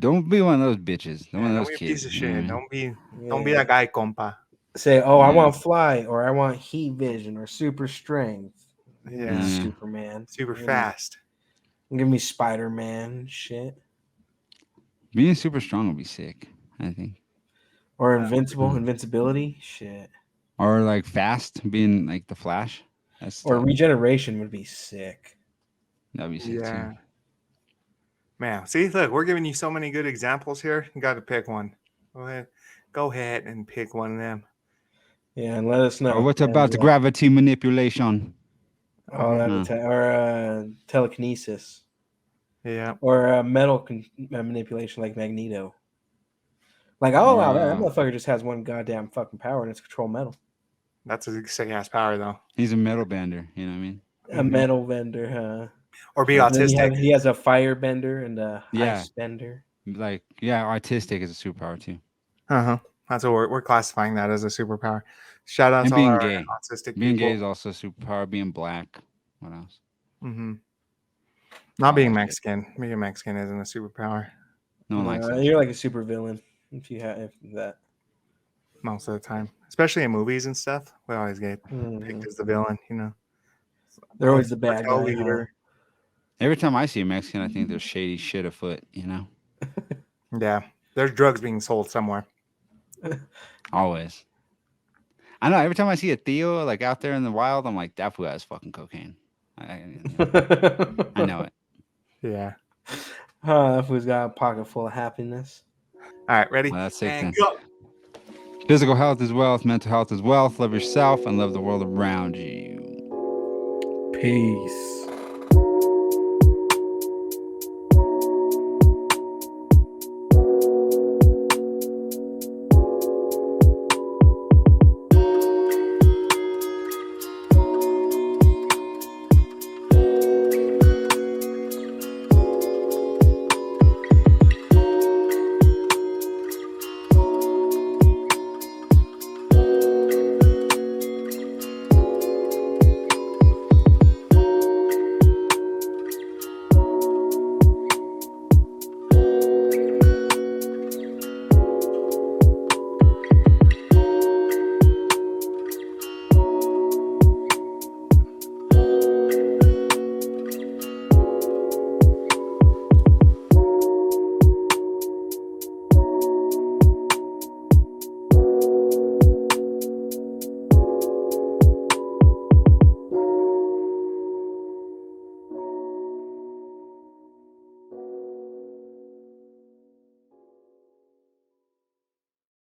Don't be one of those bitches. Don't Yeah, one don't of be those a kids. piece of you know shit. what I mean? Don't be Yeah. that guy, compa. Say, oh, I Yeah. want fly, or I want heat vision, or super strength. Yeah. Yeah. Superman. Super Give me- fast. Give me Spider-Man shit, Being super strong would be sick. I think, or invincibility shit, or like fast, being like the Flash. That's or tough. regeneration would be sick. That'd be sick Yeah. too. Man, see, look, we're giving you so many good examples here. You got to pick one. Go ahead and pick one of them. Yeah, and let us know. Or what And, about the gravity manipulation? Oh, Hmm. or telekinesis, Yeah. or metal manipulation like Magneto. Like, I'll allow that. That Wow. motherfucker just has one goddamn fucking power, and it's control metal. That's a sick ass power though. He's a metal bender. You know what I mean? A metal bender, huh? Or be And then autistic. he has a fire bender and a Yeah. ice bender. Like, yeah, artistic is a superpower too. Uh-huh. That's what we're classifying that as a superpower. Shout out And to all being our gay. autistic Being people. gay is also a superpower. Being black. What else? Mm-hmm. Not Oh, being that's Mexican. Being Mexican isn't a superpower No one likes that. You're like a super villain if you have that. most of the time, especially in movies and stuff. We always get Mhm. picked as the villain, you know. They're always the bad Cartel guy. Huh? leader. Every time I see a Mexican, I think there's shady shit afoot. You know, Yeah, there's drugs being sold somewhere. always. I know. Every time I see a Theo like out there in the wild, I'm like, that fool has fucking cocaine. I know it. Yeah. That fool's got a pocket full of happiness. All right, ready? Well, that's sick And then. go. Physical health is wealth. Mental health is wealth. Love yourself and love the world around you. Peace.